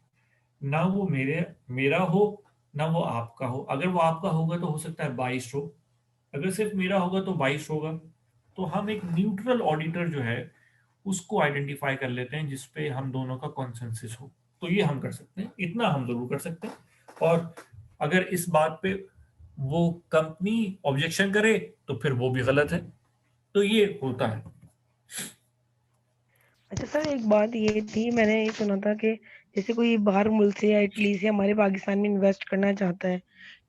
ना वो मेरा हो ना वो आपका हो। अगर वो आपका होगा तो हो सकता है 22 हो, अगर सिर्फ मेरा होगा तो 22 होगा। तो हम एक न्यूट्रल ऑडिटर जो है उसको आइडेंटिफाई कर लेते हैं जिसपे हम दोनों का कॉन्सेंसस हो। तो ये हम कर सकते हैं, इतना हम जरूर कर सकते हैं। और अगर इस बात पे वो कंपनी ऑब्जेक्शन करे तो फिर वो भी गलत है। तो ये होता है। अच्छा सर, एक बात ये थी, मैंने ये सुना था कि जैसे कोई बाहर मुल्क से या इटली से हमारे पाकिस्तान में इन्वेस्ट करना चाहता है,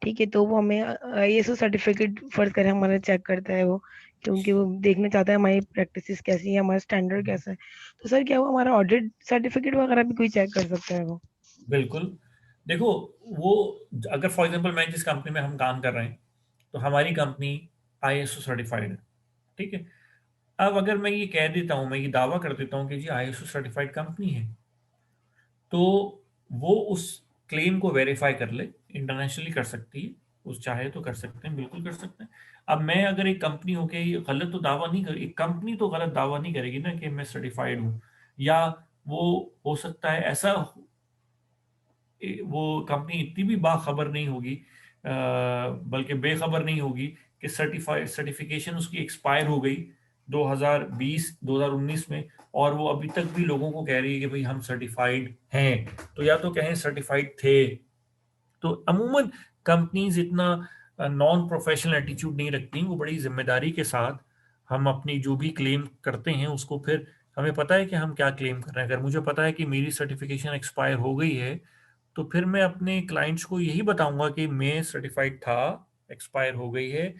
ठीक है, तो वो हमें ISO सर्टिफिकेट फर्ज करे हमारा चेक करता है वो, क्योंकि वो देखना चाहता है हमारी प्रैक्टिसेस कैसी है, हमारा स्टैंडर्ड कैसा है। तो सर क्या वो हमारा ऑडिट सर्टिफिकेट वगैरह भी कोई चेक कर सकता है वो? बिल्कुल। देखो, वो अगर फॉर एग्जांपल मैं जिस कंपनी में हम काम कर रहे हैं तो हमारी कंपनी ISO सर्टिफाइड है, ठीक है। अब अगर मैं ये कह देता हूँ, मैं ये दावा कर देता हूँ कि जी ISO सर्टिफाइड कंपनी है, तो वो उस क्लेम को वेरीफाई कर ले, इंटरनेशनली कर सकती है, उस चाहे तो कर सकते हैं, बिल्कुल कर सकते हैं। अब मैं अगर एक कंपनी होके ये गलत तो दावा नहीं कर, एक कंपनी तो गलत दावा नहीं करेगी ना कि मैं सर्टिफाइड हूँ, या वो हो सकता है ऐसा वो कंपनी इतनी भी बाखबर नहीं होगी, बल्कि बेखबर नहीं होगी कि सर्टिफिकेशन उसकी एक्सपायर हो गई 2020-2019 में, और वो अभी तक भी लोगों को कह रही है कि भाई हम सर्टिफाइड हैं, तो या तो कहें सर्टिफाइड थे। तो अमूमन कंपनीज इतना नॉन प्रोफेशनल एटीट्यूड नहीं रखती, वो बड़ी जिम्मेदारी के साथ हम अपनी जो भी क्लेम करते हैं उसको, फिर हमें पता है कि हम क्या क्लेम कर रहे हैं। अगर मुझे पता है कि मेरी सर्टिफिकेशन एक्सपायर हो गई है, तो फिर मैं अपने क्लाइंट्स को यही बताऊंगा कि मैं सर्टिफाइड था, एक्सपायर हो गई है।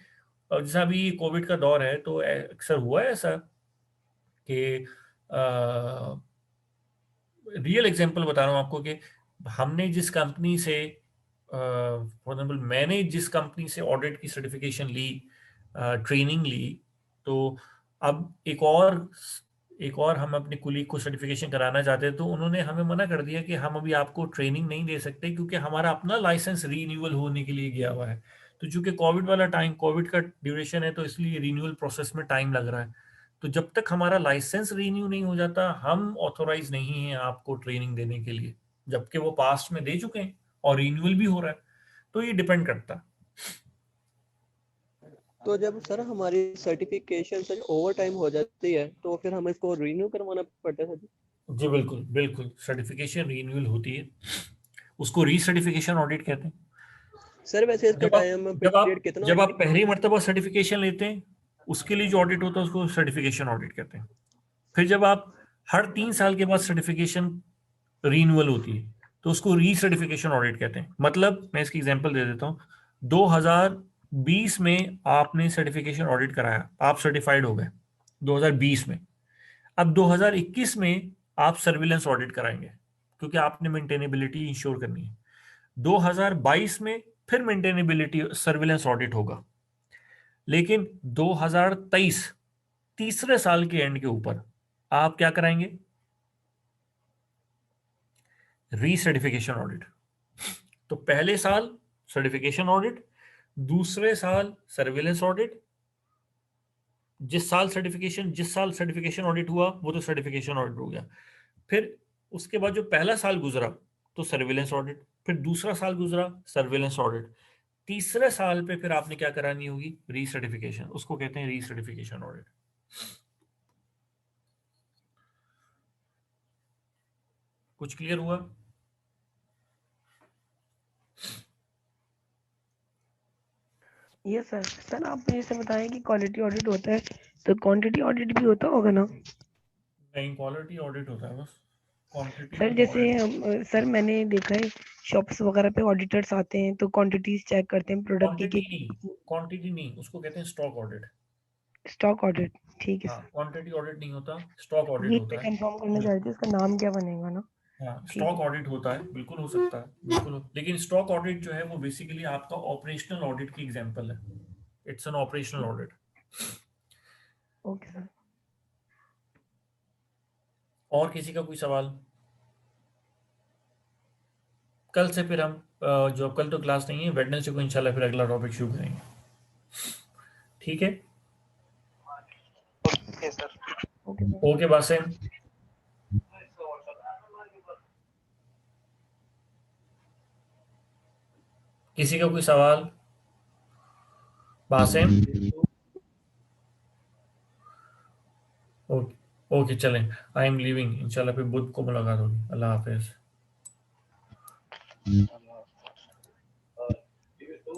और जैसा अभी कोविड का दौर है, तो अक्सर हुआ है ऐसा कि रियल एग्जांपल बता रहा हूँ आपको कि हमने जिस कंपनी से फॉर एग्जाम्पल मैंने जिस कंपनी से ऑडिट की सर्टिफिकेशन ली, ट्रेनिंग ली, तो अब एक और हम अपने कुलीग को सर्टिफिकेशन कराना चाहते हैं, तो उन्होंने हमें मना कर दिया कि हम अभी आपको ट्रेनिंग नहीं दे सकते क्योंकि हमारा अपना लाइसेंस रीन्यूअल होने के लिए गया हुआ है। तो चूंकि कोविड वाला टाइम, कोविड का ड्यूरेशन है, तो इसलिए रिन्यूअल प्रोसेस में टाइम लग रहा है। तो जब तक हमारा लाइसेंस रीन्यू नहीं हो जाता, हम ऑथोराइज नहीं हैं आपको ट्रेनिंग देने के लिए, जबकि वो पास्ट में दे चुके हैं और रिन्यूअल भी हो रहा है। तो ये डिपेंड करता है। तो जब सर हमारी सर्टिफिकेशन सर ओवर टाइम हो जाती है, तो फिर हमें इसको रिन्यू करवाना पड़ता है सर? जी बिल्कुल बिल्कुल, सर्टिफिकेशन रिन्यूअल होती है, उसको रीसर्टिफिकेशन ऑडिट कहते हैं। सर वैसे इसका जब आप टाइम जब आप पीरियड कितना जब होता आप पहली मर्तबा सर्टिफिकेशन लेते हैं, उसके लिए जो ऑडिट होता है उसको सर्टिफिकेशन ऑडिट कहते हैं। फिर जब आप हर 3 साल के बाद सर्टिफिकेशन रीन्यूअल होती है, तो उसको रीसर्टिफिकेशन ऑडिट कहते हैं। मतलब मैं इसकी एग्जांपल दे देता हूँ, 2020 में आपने सर्टिफिकेशन ऑडिट कराया, आप सर्टिफाइड हो गए 2020 में। अब 2021 में आप सर्विलेंस ऑडिट कराएंगे क्योंकि आपने मेंटेनेबिलिटी इंश्योर करनी है। 2022 में फिर मेंटेनेबिलिटी सर्विलेंस ऑडिट होगा। लेकिन 2023 तीसरे साल के एंड के ऊपर आप क्या कराएंगे? रीसर्टिफिकेशन ऑडिट। तो पहले साल सर्टिफिकेशन ऑडिट, दूसरे साल सर्विलेंस ऑडिट। जिस साल सर्टिफिकेशन ऑडिट हुआ वो तो सर्टिफिकेशन ऑडिट हो गया। फिर उसके बाद जो पहला साल गुजरा तो सर्विलेंस ऑडिट, फिर दूसरा साल गुजरा सर्विलेंस ऑडिट, तीसरे साल पे फिर आपने क्या करानी होगी? रीसर्टिफिकेशन, उसको कहते हैं रीसर्टिफिकेशन ऑडिट। कुछ क्लियर हुआ? ये सर सर आप मुझे से बताएं कि क्वालिटी ऑडिट होता है तो क्वांटिटी ऑडिट भी होता होगा ना? नहीं, क्वालिटी ऑडिट होता है बस, क्वांटिटी सर में तो जैसे ऑडिट। सर मैंने देखा है शॉप्स वगैरह पे ऑडिटर्स आते हैं तो क्वांटिटीज चेक करते हैं प्रोडक्ट की क्वांटिटी नहीं, उसको कहते हैं स्टॉक ऑडिट। Stock audit. ठीक है हाँ, सर, क्वांटिटी ऑडिट नहीं होता, स्टॉक ऑडिट ये मैं होता है। कंफर्म करना चाह रही थी इसका नाम क्या बनेगा ना? हाँ, ठीक स्टॉक है ऑडिट होता है, बिल्कुल हो सकता है, बिल्कुल लेकिन स्टॉक ऑडिट जो है वो बेसिकली आपका ऑपरेशनल ऑडिट की एग्जांपल है। It's an operational audit. Okay sir. और किसी का कोई सवाल? कल से फिर हम जो कल तो क्लास नहीं है, वेडनेसडे को इंशाल्लाह फिर अगला टॉपिक शुरू करेंगे। ठीक है, okay sir. Okay sir. Okay Basim. किसी का कोई सवाल? बासिम? ओके, ओके चलें, आई एम लीविंग, इंशाल्लाह फिर बुध को मुलाकात होगी। अल्लाह हाफिज।